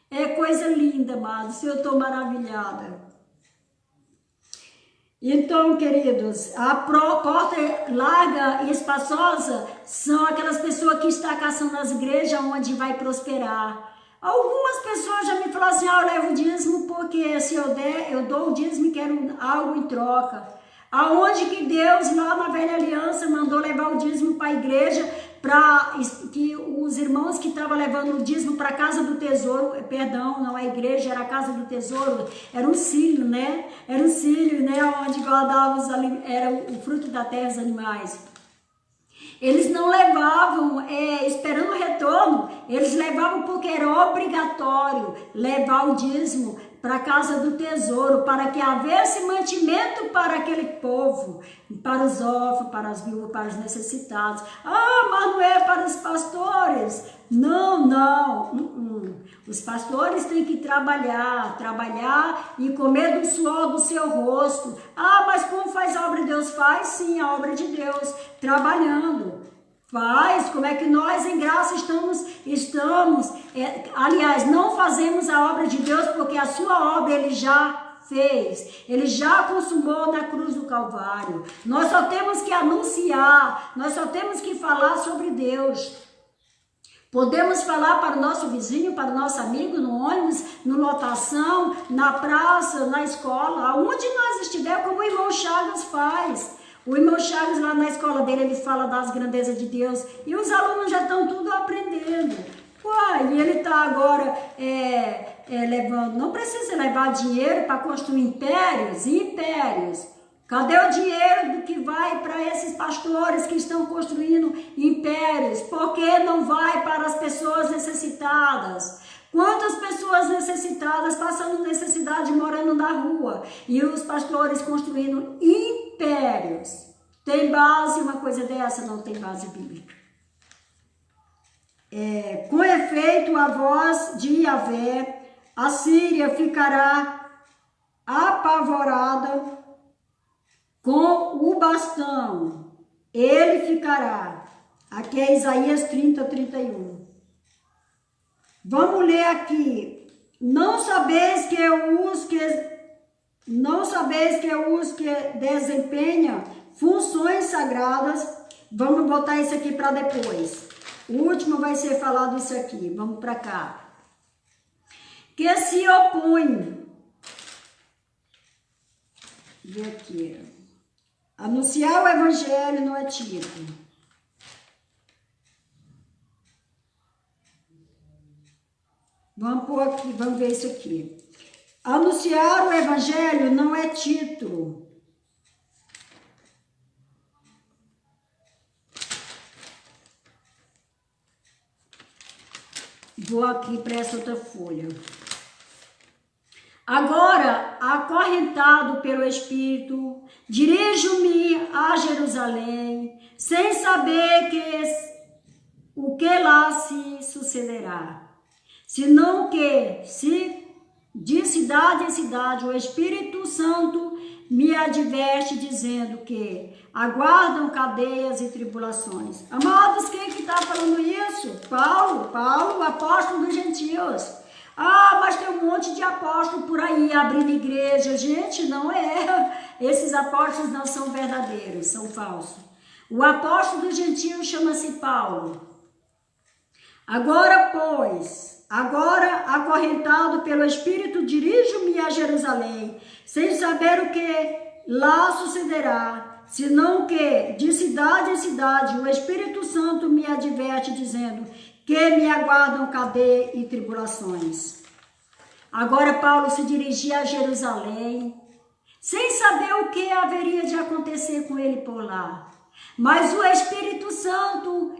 É coisa linda, amados, eu estou maravilhada. Então, queridos, a porta larga e espaçosa são aquelas pessoas que estão caçando as igrejas onde vai prosperar. Algumas pessoas já me falaram assim, eu levo o dízimo porque se eu der, eu dou o dízimo e quero algo em troca. Aonde que Deus, lá na velha aliança, mandou levar o dízimo para a igreja, para que os irmãos que estavam levando o dízimo para a casa do tesouro, perdão, não é igreja, era a casa do tesouro, era um cílio, né? Era um cílio, né? Onde guardavam era o fruto da terra, os animais. Eles não levavam esperando o retorno, eles levavam porque era obrigatório levar o dízimo para a casa do tesouro, para que houvesse mantimento para aquele povo, para os órfãos, para as viúvas, para os necessitados. Mas não é para os pastores. Não. Os pastores têm que trabalhar e comer do suor do seu rosto. Mas como faz a obra de Deus? Faz sim a obra de Deus, trabalhando. Faz, como é que nós em graça estamos, aliás, não fazemos a obra de Deus porque a sua obra ele já fez, ele já consumou na cruz do Calvário. Nós só temos que anunciar, nós só temos que falar sobre Deus. Podemos falar para o nosso vizinho, para o nosso amigo, no ônibus, na lotação, na praça, na escola, aonde nós estiver, como o irmão Chagas faz. O irmão Chagas lá na escola dele, ele fala das grandezas de Deus e os alunos já estão tudo aprendendo. E ele está agora levando, não precisa levar dinheiro para construir impérios. Cadê o dinheiro que vai para esses pastores que estão construindo impérios? Por que não vai para as pessoas necessitadas? Quantas pessoas necessitadas passando necessidade morando na rua e os pastores construindo impérios? Tem base uma coisa dessa? Não tem base bíblica. Com efeito, a voz de Yahvé, a Síria ficará apavorada com o bastão. Ele ficará. Aqui é Isaías 30:31. Vamos ler aqui. Não sabeis que desempenha funções sagradas. Vamos botar isso aqui para depois. O último vai ser falado isso aqui. Vamos para cá. Que se opõe. Vê aqui. Anunciar o evangelho não é título. Vamos pôr aqui, vamos ver isso aqui. Anunciar o evangelho não é título. Vou aqui para essa outra folha. Agora, acorrentado pelo Espírito, dirijo-me a Jerusalém, sem saber o que lá se sucederá. Senão que, de cidade em cidade, o Espírito Santo me adverte dizendo que aguardam cadeias e tribulações. Amados, quem que está falando isso? Paulo, o apóstolo dos gentios. Ah, mas tem um monte de apóstolo por aí abrindo igreja. Gente, não é. Esses apóstolos não são verdadeiros, são falsos. O apóstolo dos gentios chama-se Paulo. Agora, pois, acorrentado pelo Espírito, dirijo-me a Jerusalém, sem saber o que lá sucederá, senão que, de cidade em cidade, o Espírito Santo me adverte, dizendo que me aguardam cadeia e tribulações. Agora Paulo se dirigia a Jerusalém, sem saber o que haveria de acontecer com ele por lá. Mas o Espírito Santo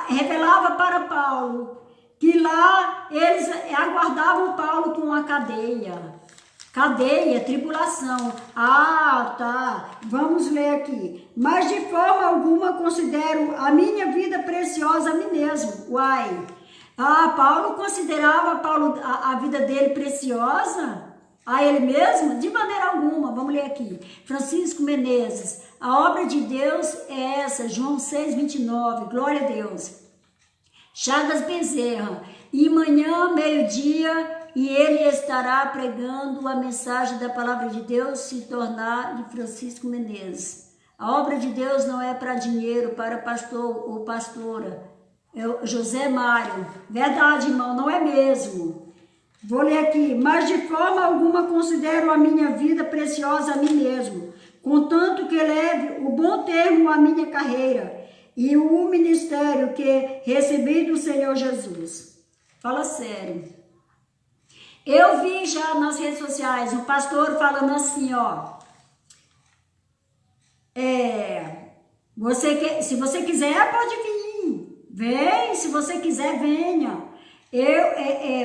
revelava para Paulo que lá eles aguardavam Paulo com uma cadeia. Cadeia, tribulação. Ah, tá. Vamos ler aqui. Mas de forma alguma considero a minha vida preciosa a mim mesmo. Uai. Ah, Paulo considerava a vida dele preciosa? A ele mesmo? De maneira alguma. Vamos ler aqui. Francisco Menezes. A obra de Deus é essa. João 6:29. Glória a Deus. Chagas Bezerra. E manhã, meio-dia, e ele estará pregando a mensagem da palavra de Deus, se tornar de Francisco Menezes. A obra de Deus não é para dinheiro, para pastor ou pastora. É José Mário. Verdade, irmão, não é mesmo. Vou ler aqui. Mas de forma alguma considero a minha vida preciosa a mim mesmo, contanto que leve o bom termo à minha carreira e o ministério que recebi do Senhor Jesus. Fala sério. Eu vi já nas redes sociais um pastor falando assim, ó. Se você quiser, pode vir. Vem, se você quiser, venha.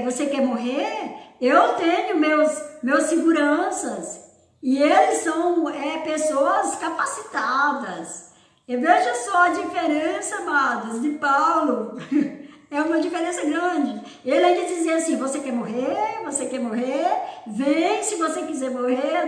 Você quer morrer? Eu tenho meus seguranças. E eles são pessoas capacitadas. E veja só a diferença, amados, de Paulo. É uma diferença grande. Ele ainda dizia assim, você quer morrer? Você quer morrer? Vem, se você quiser morrer,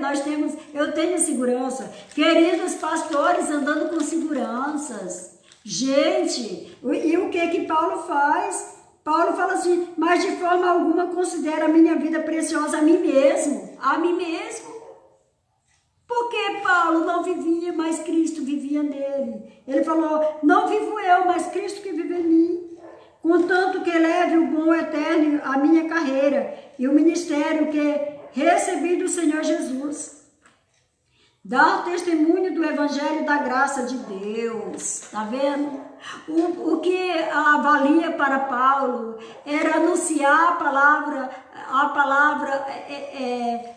eu tenho segurança. Queridos pastores andando com seguranças. Gente, e o que Paulo faz? Paulo fala assim, mas de forma alguma considero a minha vida preciosa a mim mesmo. A mim mesmo. Porque Paulo não vivia, mas Cristo vivia nele. Ele falou, não vivo eu, mas Cristo que vive em mim. Contanto que leve o bom eterno a minha carreira e o ministério que recebi do Senhor Jesus. Dar testemunho do Evangelho da graça de Deus. Tá vendo? O que valia para Paulo era anunciar a palavra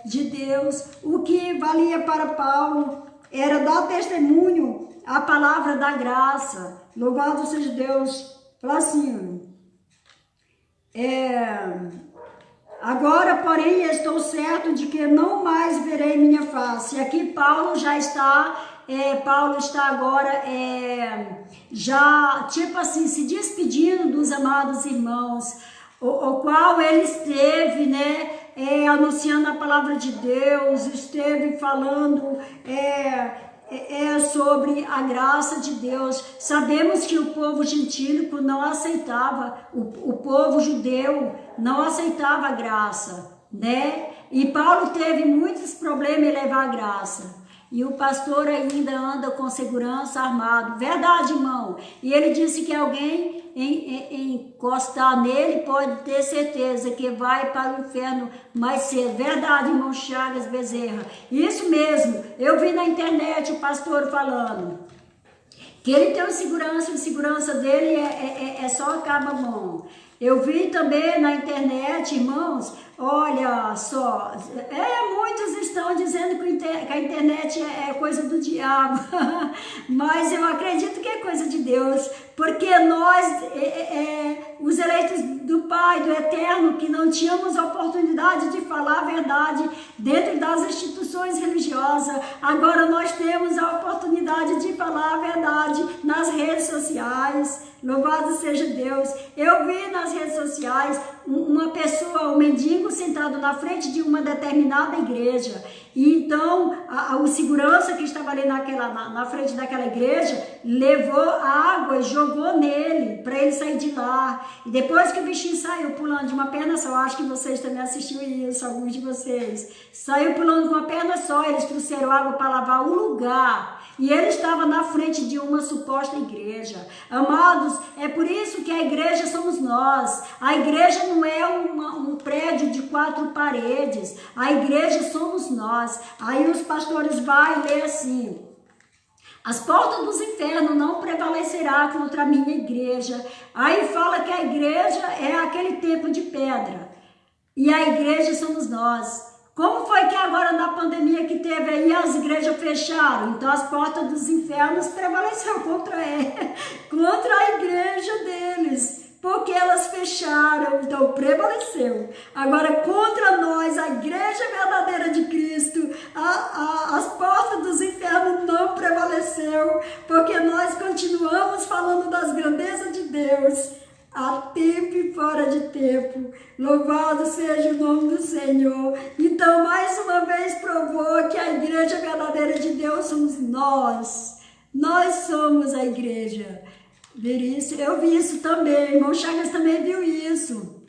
de Deus. O que valia para Paulo era dar testemunho à palavra da graça. Louvado seja Deus. Fala assim, agora, porém, estou certo de que não mais verei minha face. E aqui Paulo já está, agora já, tipo assim, se despedindo dos amados irmãos, o qual ele esteve, né, anunciando a palavra de Deus, esteve falando, sobre a graça de Deus. Sabemos que o povo gentílico não aceitava, o povo judeu não aceitava a graça, né? E Paulo teve muitos problemas em levar a graça. E o pastor ainda anda com segurança armado. Verdade, irmão. E ele disse que alguém encostar nele pode ter certeza que vai para o inferno mais cedo. Verdade, irmão Chagas Bezerra. Isso mesmo, eu vi na internet o pastor falando que ele tem o segurança dele é só a caba bom. Eu vi também na internet, irmãos, olha só, muitos estão dizendo que a internet é coisa do diabo, mas eu acredito que é coisa de Deus, porque nós, os eleitos do Pai, do Eterno, que não tínhamos oportunidade de falar a verdade dentro das instituições religiosas, agora nós temos a oportunidade de falar a verdade nas redes sociais. Louvado seja Deus. Eu vi nas redes sociais uma pessoa, um mendigo sentado na frente de uma determinada igreja. E então o segurança que estava ali na frente daquela igreja levou água e jogou nele para ele sair de lá. E depois que o bichinho saiu pulando de uma perna só, acho que vocês também assistiram isso, alguns de vocês, saiu pulando com uma perna só, eles trouxeram água para lavar o lugar. E ele estava na frente de uma suposta igreja. Amados, é por isso que a igreja somos nós. A igreja não é um prédio de 4 paredes. A igreja somos nós. Aí os pastores vão ler assim: as portas dos infernos não prevalecerá contra a minha igreja. Aí fala que a igreja é aquele templo de pedra. E a igreja somos nós. Como foi que agora na pandemia que teve aí as igrejas fecharam? Então as portas dos infernos prevaleceram contra a igreja deles, porque elas fecharam, então prevaleceu. Agora contra nós, a igreja verdadeira de Cristo, as portas dos infernos não prevaleceu, porque nós continuamos falando das grandezas de Deus, a tempo e fora de tempo. Louvado seja o nome do Senhor. Então, mais uma vez provou que a igreja verdadeira de Deus somos nós. Nós somos a igreja. Ver isso? Eu vi isso também. Irmão Chagas também viu isso.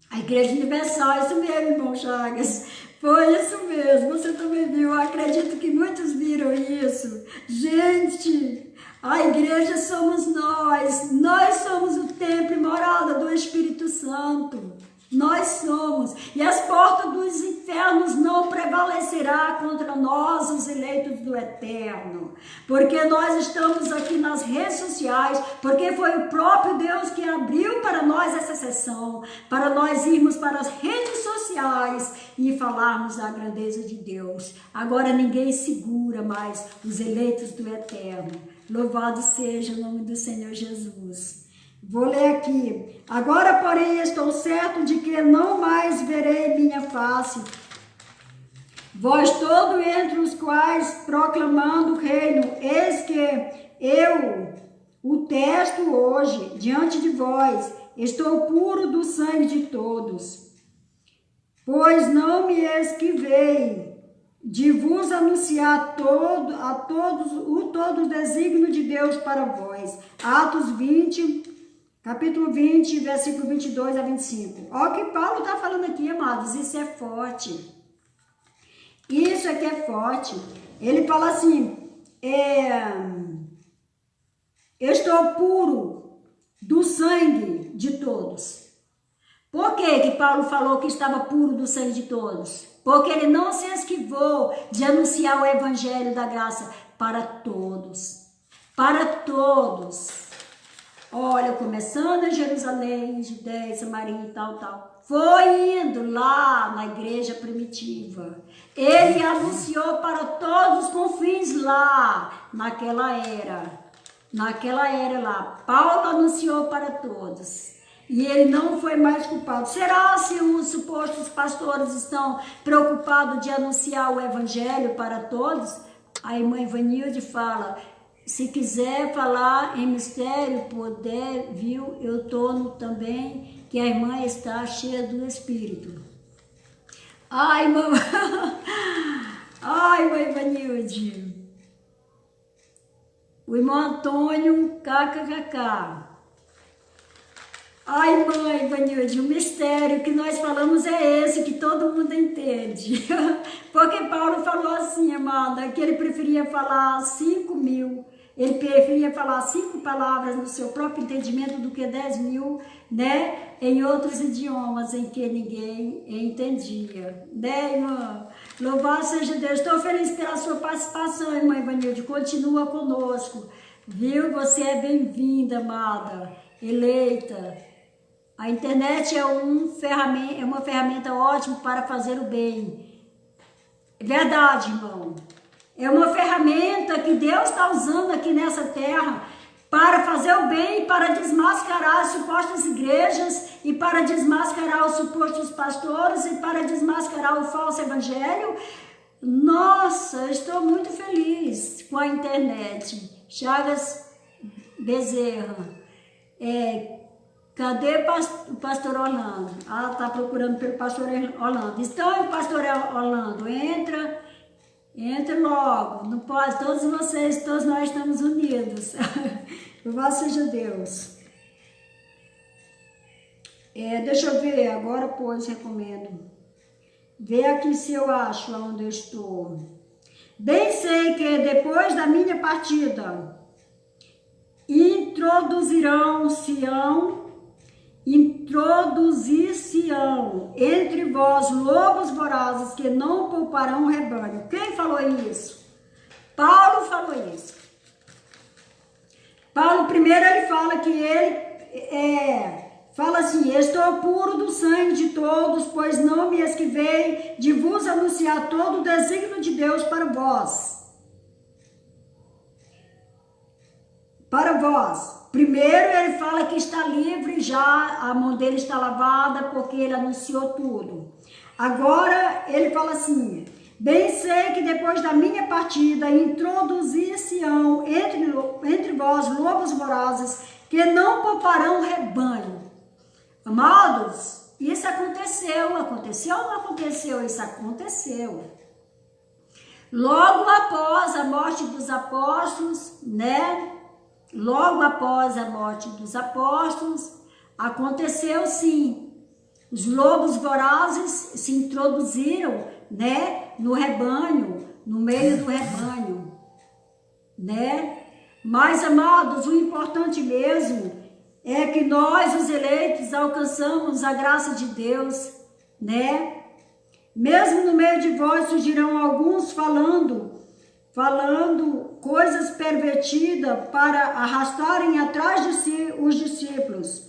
A Igreja Universal, isso mesmo, irmão Chagas. Foi isso mesmo. Você também viu. Eu acredito que muitos viram isso. Gente, a igreja somos nós. Nós somos o templo e morada do Espírito Santo. Nós somos. E as portas dos infernos não prevalecerá contra nós, os eleitos do Eterno. Porque nós estamos aqui nas redes sociais, porque foi o próprio Deus que abriu para nós essa sessão, para nós irmos para as redes sociais e falarmos da grandeza de Deus. Agora ninguém segura mais os eleitos do Eterno. Louvado seja o nome do Senhor Jesus. Vou ler aqui. Agora, porém, estou certo de que não mais verei minha face. Vós todos entre os quais proclamando o reino, eis que eu o testo hoje diante de vós. Estou puro do sangue de todos. Pois não me esquivei de vos anunciar a todos o desígnio de Deus para vós. Atos 20, capítulo 20, versículo 22 a 25. Olha o que Paulo está falando aqui, amados. Isso é forte. Isso aqui é forte. Ele fala assim, eu estou puro do sangue de todos. Por que Paulo falou que estava puro do sangue de todos? Porque ele não se esquivou de anunciar o evangelho da graça para todos. Para todos. Olha, começando em Jerusalém, Judéia, Samaria e tal. Foi indo lá na igreja primitiva. Ele anunciou para todos os confins lá, naquela era. Naquela era lá. Paulo anunciou para todos. E ele não foi mais culpado. Será se os supostos pastores estão preocupados de anunciar o evangelho para todos? A irmã Ivanilde fala, se quiser falar em mistério, poder, viu, eu torno também que a irmã está cheia do Espírito. Ai, irmã, ai, irmã Ivanilde. O irmão Antônio, kkkk. Ai, mãe, Ivanilde, o mistério que nós falamos é esse, que todo mundo entende. Porque Paulo falou assim, amada, que ele preferia falar 5.000. Ele preferia falar 5 palavras no seu próprio entendimento do que 10.000, né, em outros idiomas em que ninguém entendia, né, irmã? Louvado seja Deus. Estou feliz pela sua participação, irmã Ivanilde. Continua conosco, viu? Você é bem-vinda, amada, eleita. A internet é uma ferramenta ótima para fazer o bem. É verdade, irmão. É uma ferramenta que Deus está usando aqui nessa terra para fazer o bem, para desmascarar as supostas igrejas e para desmascarar os supostos pastores e para desmascarar o falso evangelho. Nossa, estou muito feliz com a internet. Chagas Bezerra. Cadê o pastor Orlando? Ah, está procurando pelo pastor Orlando. Então, pastor Orlando, entra logo. Não pode, todos vocês, todos nós estamos unidos. Louvado seja Deus. Deixa eu ver, agora, pois, recomendo. Vê aqui se eu acho onde eu estou. Bem sei que depois da minha partida, introduzir-se-ão entre vós lobos vorazes que não pouparão o rebanho. Quem falou isso? Paulo falou isso. Paulo, primeiro, ele fala que fala assim: estou puro do sangue de todos, pois não me esquivei de vos anunciar todo o desígnio de Deus para vós. Primeiro ele fala que está livre já, a mão dele está lavada porque ele anunciou tudo. Agora ele fala assim: bem sei que depois da minha partida introduzir-se-ão entre vós lobos vorazes que não pouparão o rebanho. Amados, isso aconteceu ou não aconteceu? Isso aconteceu. Logo após a morte dos apóstolos, né? Logo após a morte dos apóstolos, aconteceu sim. Os lobos vorazes se introduziram, né, no rebanho, no meio do rebanho, né? Mas, amados, o importante mesmo é que nós, os eleitos, alcançamos a graça de Deus, né? Mesmo no meio de vós surgirão alguns falando coisas pervertidas para arrastarem atrás de si os discípulos.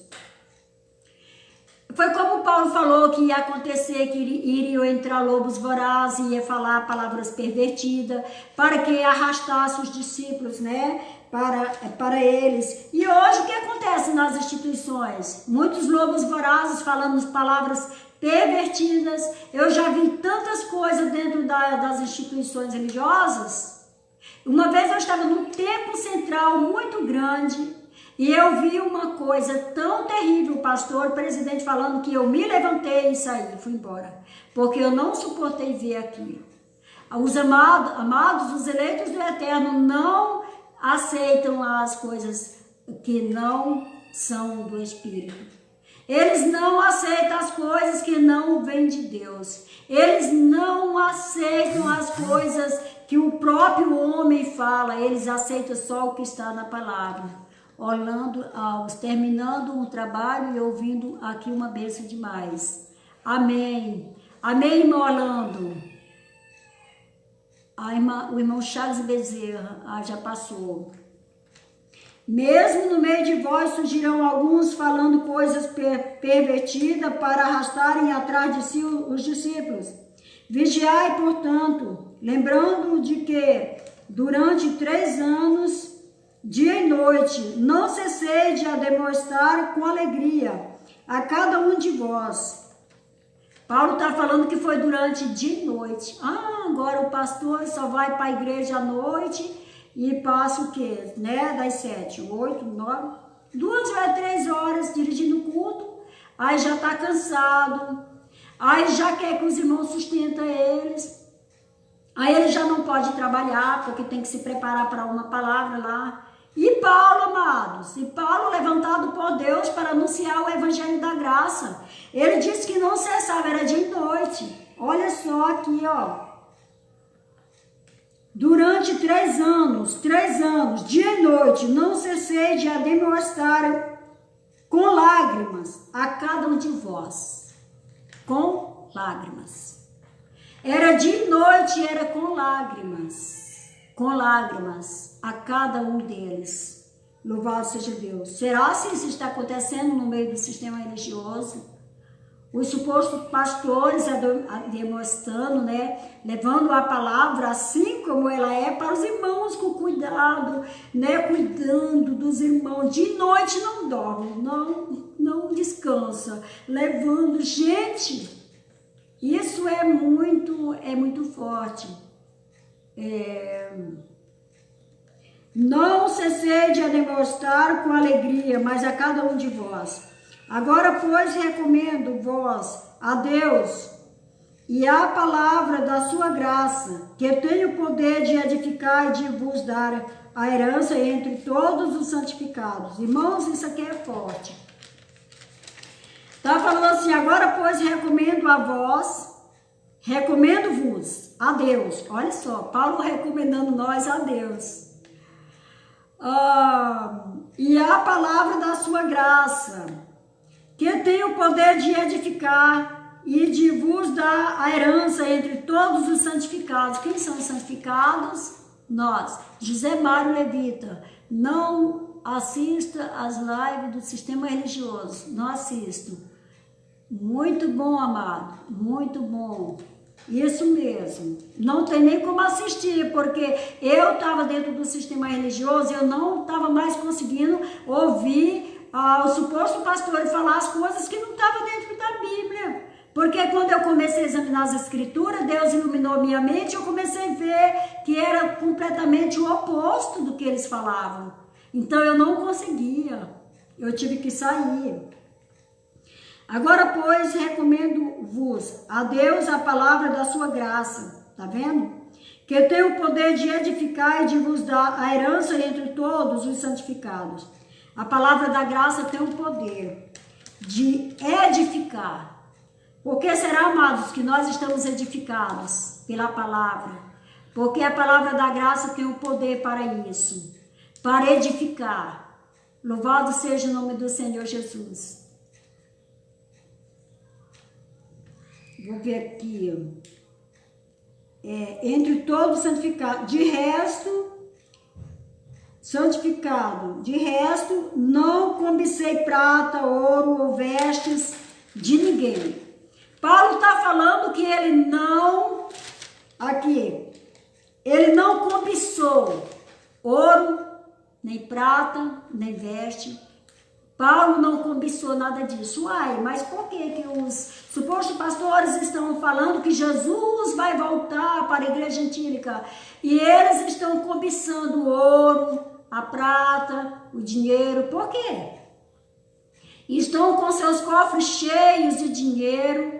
Foi como Paulo falou que ia acontecer, que iriam entrar lobos vorazes, ia falar palavras pervertidas, para que arrastasse os discípulos, né, para eles. E hoje o que acontece nas instituições? Muitos lobos vorazes falando palavras pervertidas. Eu já vi tantas coisas dentro das instituições religiosas. Uma vez eu estava num templo central muito grande e eu vi uma coisa tão terrível, o pastor, o presidente falando, que eu me levantei e saí, fui embora, porque eu não suportei ver aquilo. Os amados, os eleitos do Eterno não aceitam as coisas que não são do Espírito. Eles não aceitam as coisas que não vêm de Deus. Eles não aceitam as coisas que o próprio homem fala. Eles aceitam só o que está na palavra. Orlando Alves, terminando um trabalho e ouvindo aqui uma bênção demais. Amém. Amém, irmão Orlando. O irmão Charles Bezerra, já passou. Mesmo no meio de vós surgirão alguns falando coisas pervertidas para arrastarem atrás de si os discípulos. Vigiai, portanto, lembrando de que durante 3 anos, dia e noite, não cessei de a demonstrar com alegria a cada um de vós. Paulo está falando que foi durante dia e noite. Agora o pastor só vai para a igreja à noite e passa o quê? Né? Das 7, 8, 9, 2 ou 3 horas dirigindo o culto, aí já está cansado, aí já quer que os irmãos sustentem eles, aí ele já não pode trabalhar, porque tem que se preparar para uma palavra lá. E Paulo, amados, levantado por Deus para anunciar o evangelho da graça, ele disse que não cessava, era dia e noite. Olha só aqui, ó. durante 3 anos, dia e noite, não cessei de admoestar com lágrimas a cada um de vós. Com lágrimas. Era de noite, era com lágrimas a cada um deles. Louvado seja Deus. Será se isso está acontecendo no meio do sistema religioso? Os supostos pastores demonstrando, né, levando a palavra assim como ela é para os irmãos com cuidado, né, cuidando dos irmãos. De noite não dorme, não descansa, levando. Gente, isso é muito forte. Não cessei de demonstrar com alegria, mas a cada um de vós. Agora, pois, recomendo vós a Deus e a palavra da sua graça, que tenho o poder de edificar e de vos dar a herança entre todos os santificados. Irmãos, isso aqui é forte. Está falando assim, agora, pois, recomendo-vos a Deus. Olha só, Paulo recomendando nós a Deus. E a palavra da sua graça, que tem o poder de edificar e de vos dar a herança entre todos os santificados. Quem são os santificados? Nós. José Mário Levita, não assista às lives do sistema religioso, não assisto. Muito bom, amado, muito bom. Isso mesmo, não tem nem como assistir, porque eu estava dentro do sistema religioso e eu não estava mais conseguindo ouvir o suposto pastor falar as coisas que não estavam dentro da Bíblia. Porque quando eu comecei a examinar as escrituras, Deus iluminou minha mente e eu comecei a ver que era completamente o oposto do que eles falavam. Então eu não conseguia, eu tive que sair. Agora, pois, recomendo-vos a Deus a palavra da sua graça, tá vendo? Que tem o poder de edificar e de vos dar a herança entre todos os santificados. A palavra da graça tem o poder de edificar. Por que será, amados, que nós estamos edificados pela palavra? Porque a palavra da graça tem o poder para isso, para edificar. Louvado seja o nome do Senhor Jesus. Vou ver aqui. Entre todos santificados. De resto, santificado. De resto, não cobicei prata, ouro ou vestes de ninguém. Paulo está falando que ele não cobiçou ouro, nem prata, nem veste. Paulo não cobiçou nada disso. Uai, mas por que os supostos pastores estão falando que Jesus vai voltar para a igreja antílica e eles estão cobiçando o ouro, a prata, o dinheiro? Por quê? Estão com seus cofres cheios de dinheiro.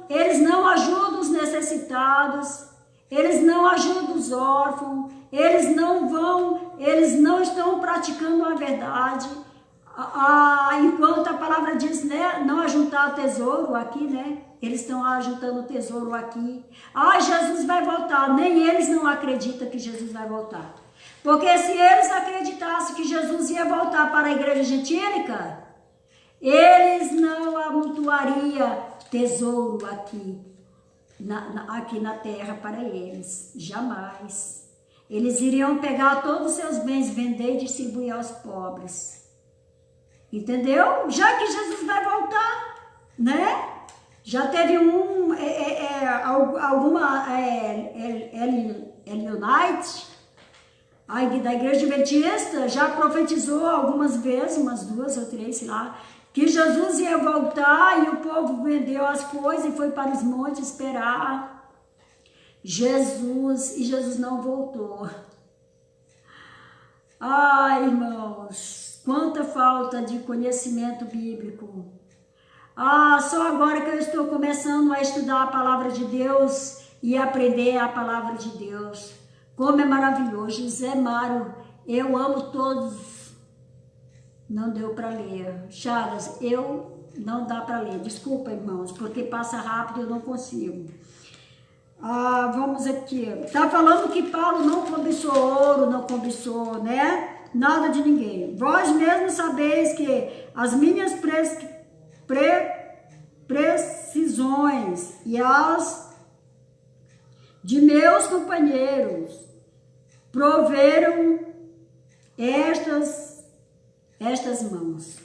Eles não ajudam os necessitados, eles não ajudam os órfãos, eles não estão praticando a verdade. Enquanto a palavra diz, né, não ajuntar tesouro aqui, né? Eles estão ajuntando tesouro aqui. Jesus vai voltar. Nem eles não acreditam que Jesus vai voltar. Porque se eles acreditassem que Jesus ia voltar para a igreja gentílica, eles não amontoariam tesouro aqui na terra para eles. Jamais. Eles iriam pegar todos os seus bens, vender e distribuir aos pobres. Entendeu? Já que Jesus vai voltar, né? Já teve Ellen White, da igreja adventista, já profetizou algumas vezes, umas 2 ou 3, sei lá, que Jesus ia voltar e o povo vendeu as coisas e foi para os montes esperar Jesus, e Jesus não voltou. Irmãos, quanta falta de conhecimento bíblico. Só agora que eu estou começando a estudar a palavra de Deus e aprender a palavra de Deus. Como é maravilhoso. José Mário, eu amo todos. Não deu para ler. Chagas, não dá para ler. Desculpa, irmãos, porque passa rápido e eu não consigo. vamos aqui, está falando que Paulo não cobiçou ouro, não cobiçou, né? Nada de ninguém. Vós mesmos sabeis que as minhas precisões e as de meus companheiros proveram estas mãos.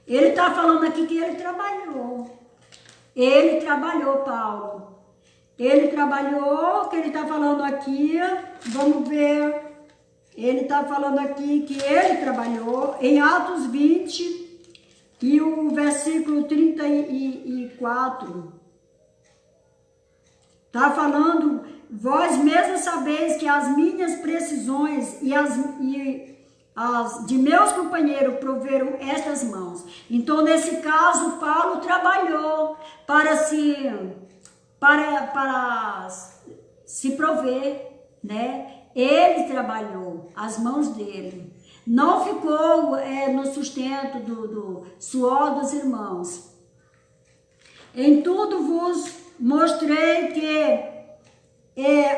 Ele está falando aqui que ele trabalhou. Ele trabalhou, Paulo. Ele trabalhou, que ele está falando aqui, vamos ver, ele está falando aqui que ele trabalhou em Atos 20 e o versículo 34, está falando, vós mesmos sabeis que as minhas precisões e as de meus companheiros proveram estas mãos. Então, nesse caso, Paulo trabalhou para se prover, né? Ele trabalhou, as mãos dele. Não ficou no sustento do suor dos irmãos. Em tudo vos mostrei que,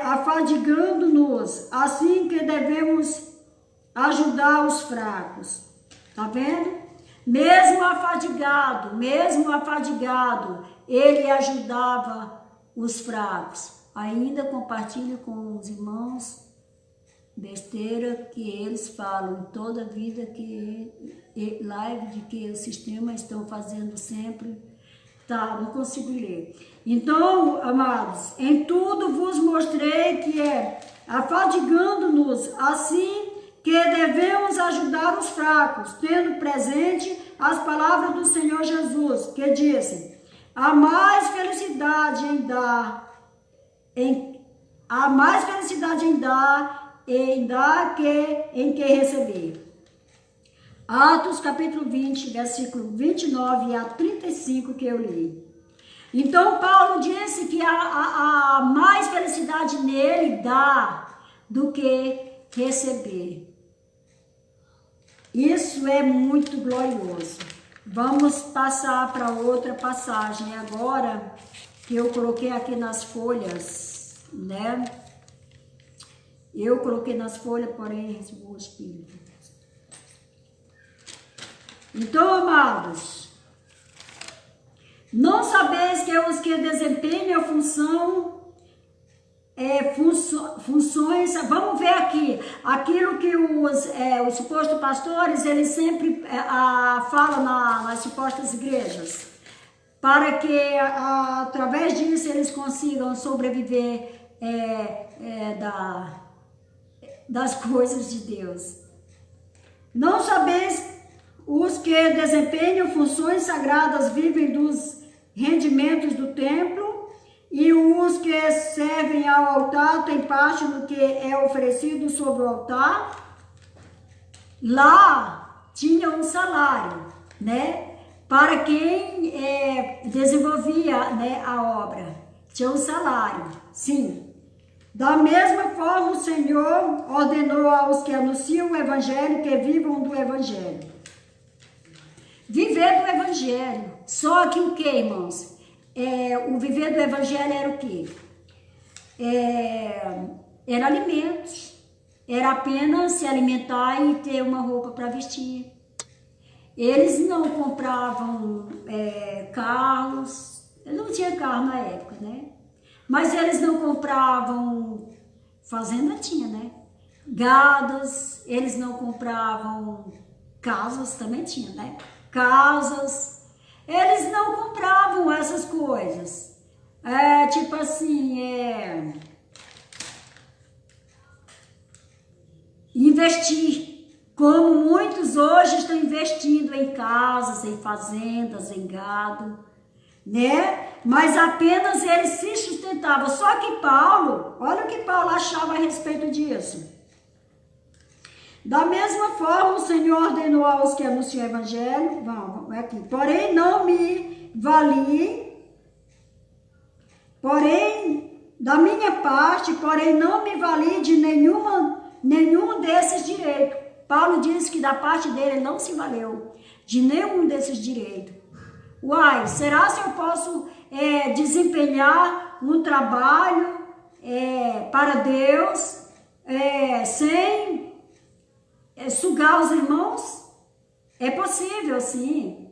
afadigando-nos, assim que devemos ajudar os fracos. Tá vendo? Mesmo afadigado, ele ajudava os fracos. Ainda compartilho com os irmãos besteira que eles falam toda a vida, live de que o sistema estão fazendo sempre. Tá, não consigo ler. Então, amados, em tudo vos mostrei que afadigando-nos, assim que devemos ajudar os fracos, tendo presente as palavras do Senhor Jesus, que disse: há mais felicidade em dar que em que receber. Atos capítulo 20, versículo 29 a 35 que eu li. Então Paulo disse que há mais felicidade nele dar do que receber. Isso é muito glorioso. Vamos passar para outra passagem agora, que eu coloquei aqui nas folhas, né? Eu coloquei nas folhas, porém recebeu o Espírito. Então, amados, não sabeis que os que desempenham a funções, vamos ver aqui, aquilo que os supostos pastores, eles sempre falam nas supostas igrejas, para que através disso eles consigam sobreviver das coisas de Deus. Não sabeis os que desempenham funções sagradas vivem dos rendimentos do templo, e os que servem ao altar têm parte do que é oferecido sobre o altar. Lá tinha um salário, né? Para quem desenvolvia, né, a obra. Tinha um salário, sim. Da mesma forma, o Senhor ordenou aos que anunciam o Evangelho que vivam do Evangelho. Viver do Evangelho. Só que o que, irmãos? O viver do Evangelho era o quê? Era alimentos. Era apenas se alimentar e ter uma roupa para vestir. Eles não compravam carros. Não tinha carro na época, né? Mas eles não compravam, fazenda tinha, né? Gados, eles não compravam casas, também tinha, né? Casas, eles não compravam essas coisas. Tipo assim, investir, como muitos hoje estão investindo em casas, em fazendas, em gado, né? Mas apenas eles se sustentavam. Só que Paulo, olha o que Paulo achava a respeito disso. Da mesma forma, o Senhor ordenou aos que anunciam o Evangelho, vamos aqui, porém não me vali, da minha parte, porém não me vali de nenhum desses direitos. Paulo diz que da parte dele ele não se valeu de nenhum desses direitos. Uai, será se eu posso desempenhar um trabalho para Deus, sem sugar os irmãos? É possível, sim.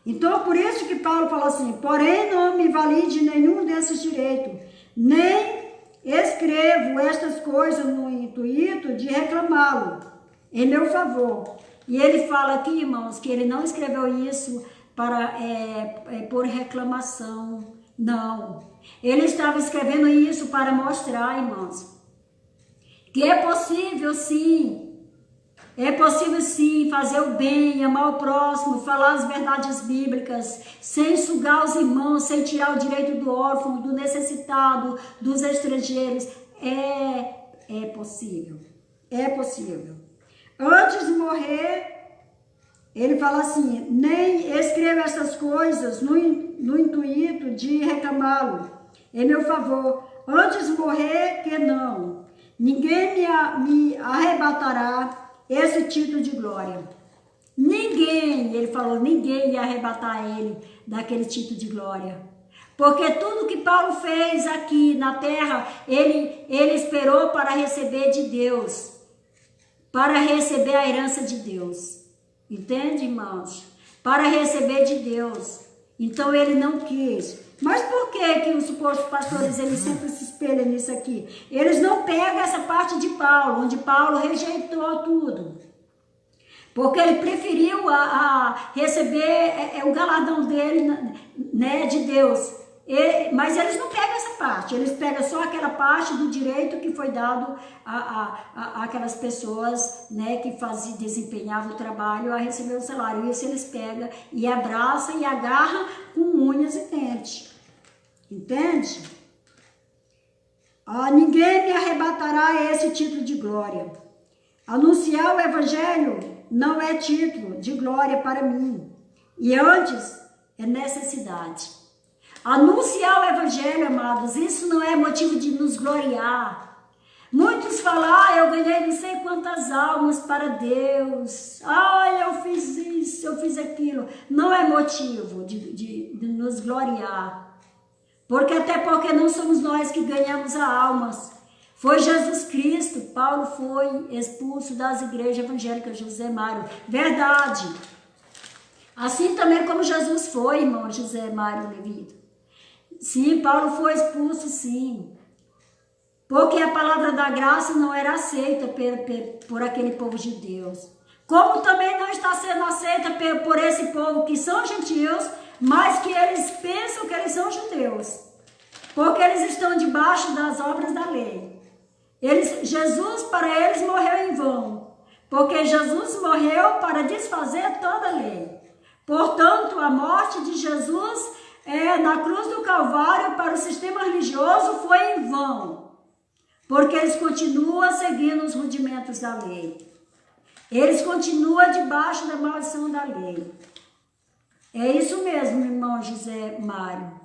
Então, por isso que Paulo fala assim, porém não me valide nenhum desses direitos, nem escrevo estas coisas no intuito de reclamá-lo em meu favor. E ele fala aqui, irmãos, que ele não escreveu isso para por reclamação, não. Ele estava escrevendo isso para mostrar, irmãos, que é possível sim. É possível sim fazer o bem, amar o próximo, falar as verdades bíblicas, sem sugar os irmãos, sem tirar o direito do órfão, do necessitado, dos estrangeiros. É possível. É possível. Antes de morrer, ele fala assim, nem escreva essas coisas no intuito de reclamá-lo em meu favor. Antes de morrer, que não. Ninguém me arrebatará esse título de glória. Ninguém, ele falou, ninguém ia arrebatar ele daquele título de glória. Porque tudo que Paulo fez aqui na terra, ele esperou para receber de Deus. Para receber a herança de Deus. Entende, irmãos? Para receber de Deus. Então ele não quis. Mas por que os supostos pastores, eles sempre se espelham nisso aqui? Eles não pegam essa parte de Paulo, onde Paulo rejeitou tudo. Porque ele preferiu receber o galardão dele, né, de Deus. Mas eles não pegam essa parte, eles pegam só aquela parte do direito que foi dado àquelas pessoas, né, que desempenhavam o trabalho a receber o salário. Isso eles pegam e abraçam e agarram com unhas e dentes. Entende? Ninguém me arrebatará esse título de glória. Anunciar o evangelho não é título de glória para mim. E antes é necessidade. Anunciar o evangelho, amados, isso não é motivo de nos gloriar. Muitos falam, eu ganhei não sei quantas almas para Deus. Eu fiz isso, eu fiz aquilo. Não é motivo de nos gloriar. Até porque não somos nós que ganhamos as almas. Foi Jesus Cristo. Paulo foi expulso das igrejas evangélicas, José Mário. Verdade. Assim também como Jesus foi, irmão José Mário Levita. Sim, Paulo foi expulso, sim. Porque a palavra da graça não era aceita por aquele povo de Deus. Como também não está sendo aceita por esse povo que são gentios, mas que eles pensam que eles são judeus. Porque eles estão debaixo das obras da lei. Jesus, para eles, morreu em vão. Porque Jesus morreu para desfazer toda a lei. Portanto, a morte de Jesus na cruz do Calvário para o sistema religioso foi em vão, porque eles continuam seguindo os rudimentos da lei. Eles continuam debaixo da maldição da lei. É isso mesmo, irmão José Mário.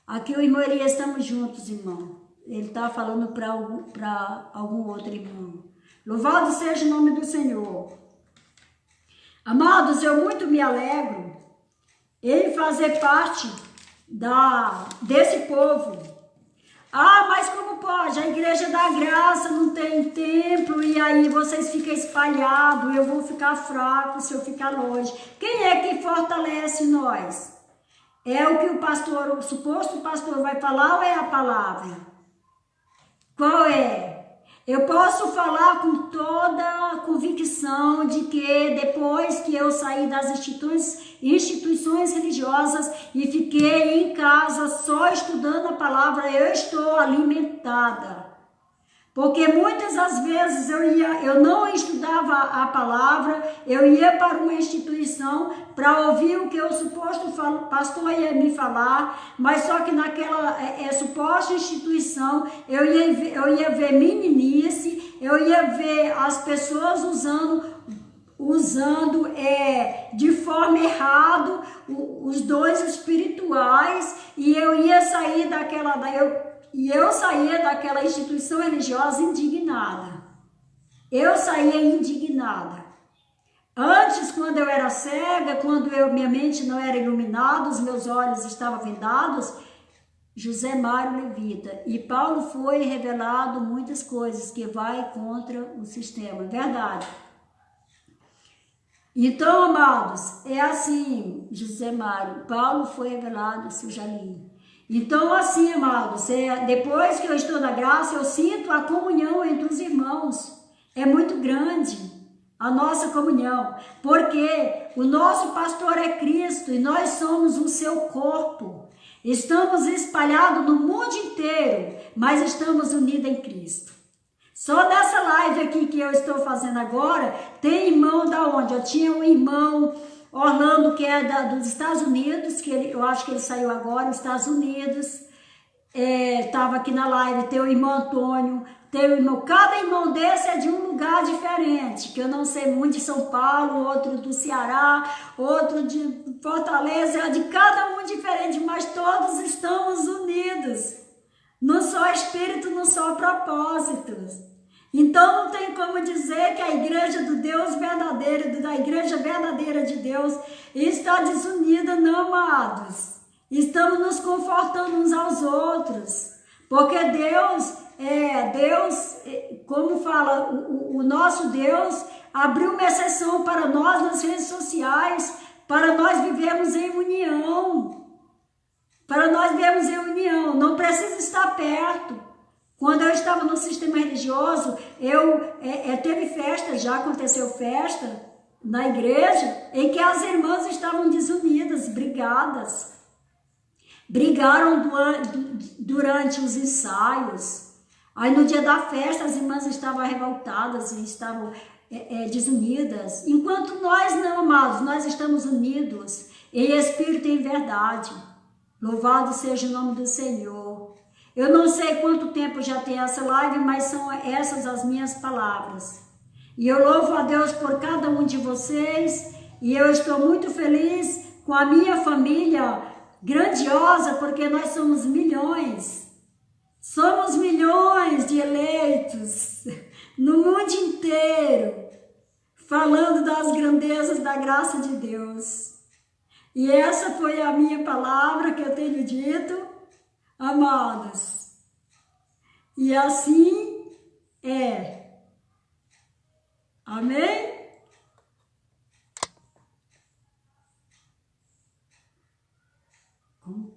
Aqui o irmão Elias, estamos juntos, irmão. Ele está falando para algum outro irmão. Louvado seja o nome do Senhor. Amados, eu muito me alegro em fazer parte desse povo. Mas como pode? A igreja da graça não tem templo e aí vocês ficam espalhados, eu vou ficar fraco se eu ficar longe. Quem é que fortalece nós? É o que o suposto pastor vai falar ou é a palavra? Qual é? Eu posso falar com toda a convicção de que depois que eu saí das instituições religiosas e fiquei em casa só estudando a palavra, eu estou alimentada. Porque muitas das vezes eu não estudava a palavra, eu ia para uma instituição para ouvir o que o suposto pastor ia me falar, mas só que naquela suposta instituição eu ia ver meninice, eu ia ver as pessoas usando de forma errada os dons espirituais, e eu ia sair eu saía daquela instituição religiosa indignada. Eu saía indignada. Antes, quando eu era cega, quando minha mente não era iluminada, os meus olhos estavam vendados, José Mário Levita. E Paulo foi revelado muitas coisas que vai contra o sistema. Verdade. Então, amados, é assim, José Mário, Paulo foi revelado, isso eu já li. Então, assim, amados, depois que eu estou na graça, eu sinto a comunhão entre os irmãos. É muito grande a nossa comunhão, porque o nosso pastor é Cristo e nós somos o seu corpo. Estamos espalhados no mundo inteiro, mas estamos unidos em Cristo. Só nessa live aqui que eu estou fazendo agora, tem irmão da onde? Eu tinha um irmão Orlando, que é dos Estados Unidos, que eu acho que ele saiu agora, dos Estados Unidos. Estava aqui na live, tem o irmão Antônio, tem o irmão, cada irmão desse é de um lugar diferente, que eu não sei, um de São Paulo, outro do Ceará, outro de Fortaleza, é de cada um diferente, mas todos estamos unidos. Não só espírito, não só propósitos. Então não tem como dizer que a igreja do Deus verdadeiro, da igreja verdadeira de Deus, está desunida, não, amados. Estamos nos confortando uns aos outros. Porque Deus, como fala, o nosso Deus abriu uma exceção para nós nas redes sociais, para nós vivermos em união. Para nós vivermos em união, não precisa estar perto. Quando eu estava no sistema religioso, teve festa, já aconteceu festa na igreja, em que as irmãs estavam desunidas, brigadas. Brigaram durante os ensaios. Aí no dia da festa as irmãs estavam revoltadas e estavam desunidas. Enquanto nós não, amados, nós estamos unidos em espírito e em verdade. Louvado seja o nome do Senhor. Eu não sei quanto tempo já tem essa live, mas são essas as minhas palavras. E eu louvo a Deus por cada um de vocês. E eu estou muito feliz com a minha família grandiosa, porque nós somos milhões. Somos milhões de eleitos no mundo inteiro, falando das grandezas da graça de Deus. E essa foi a minha palavra que eu tenho dito, amados. E assim é. Amém? Como?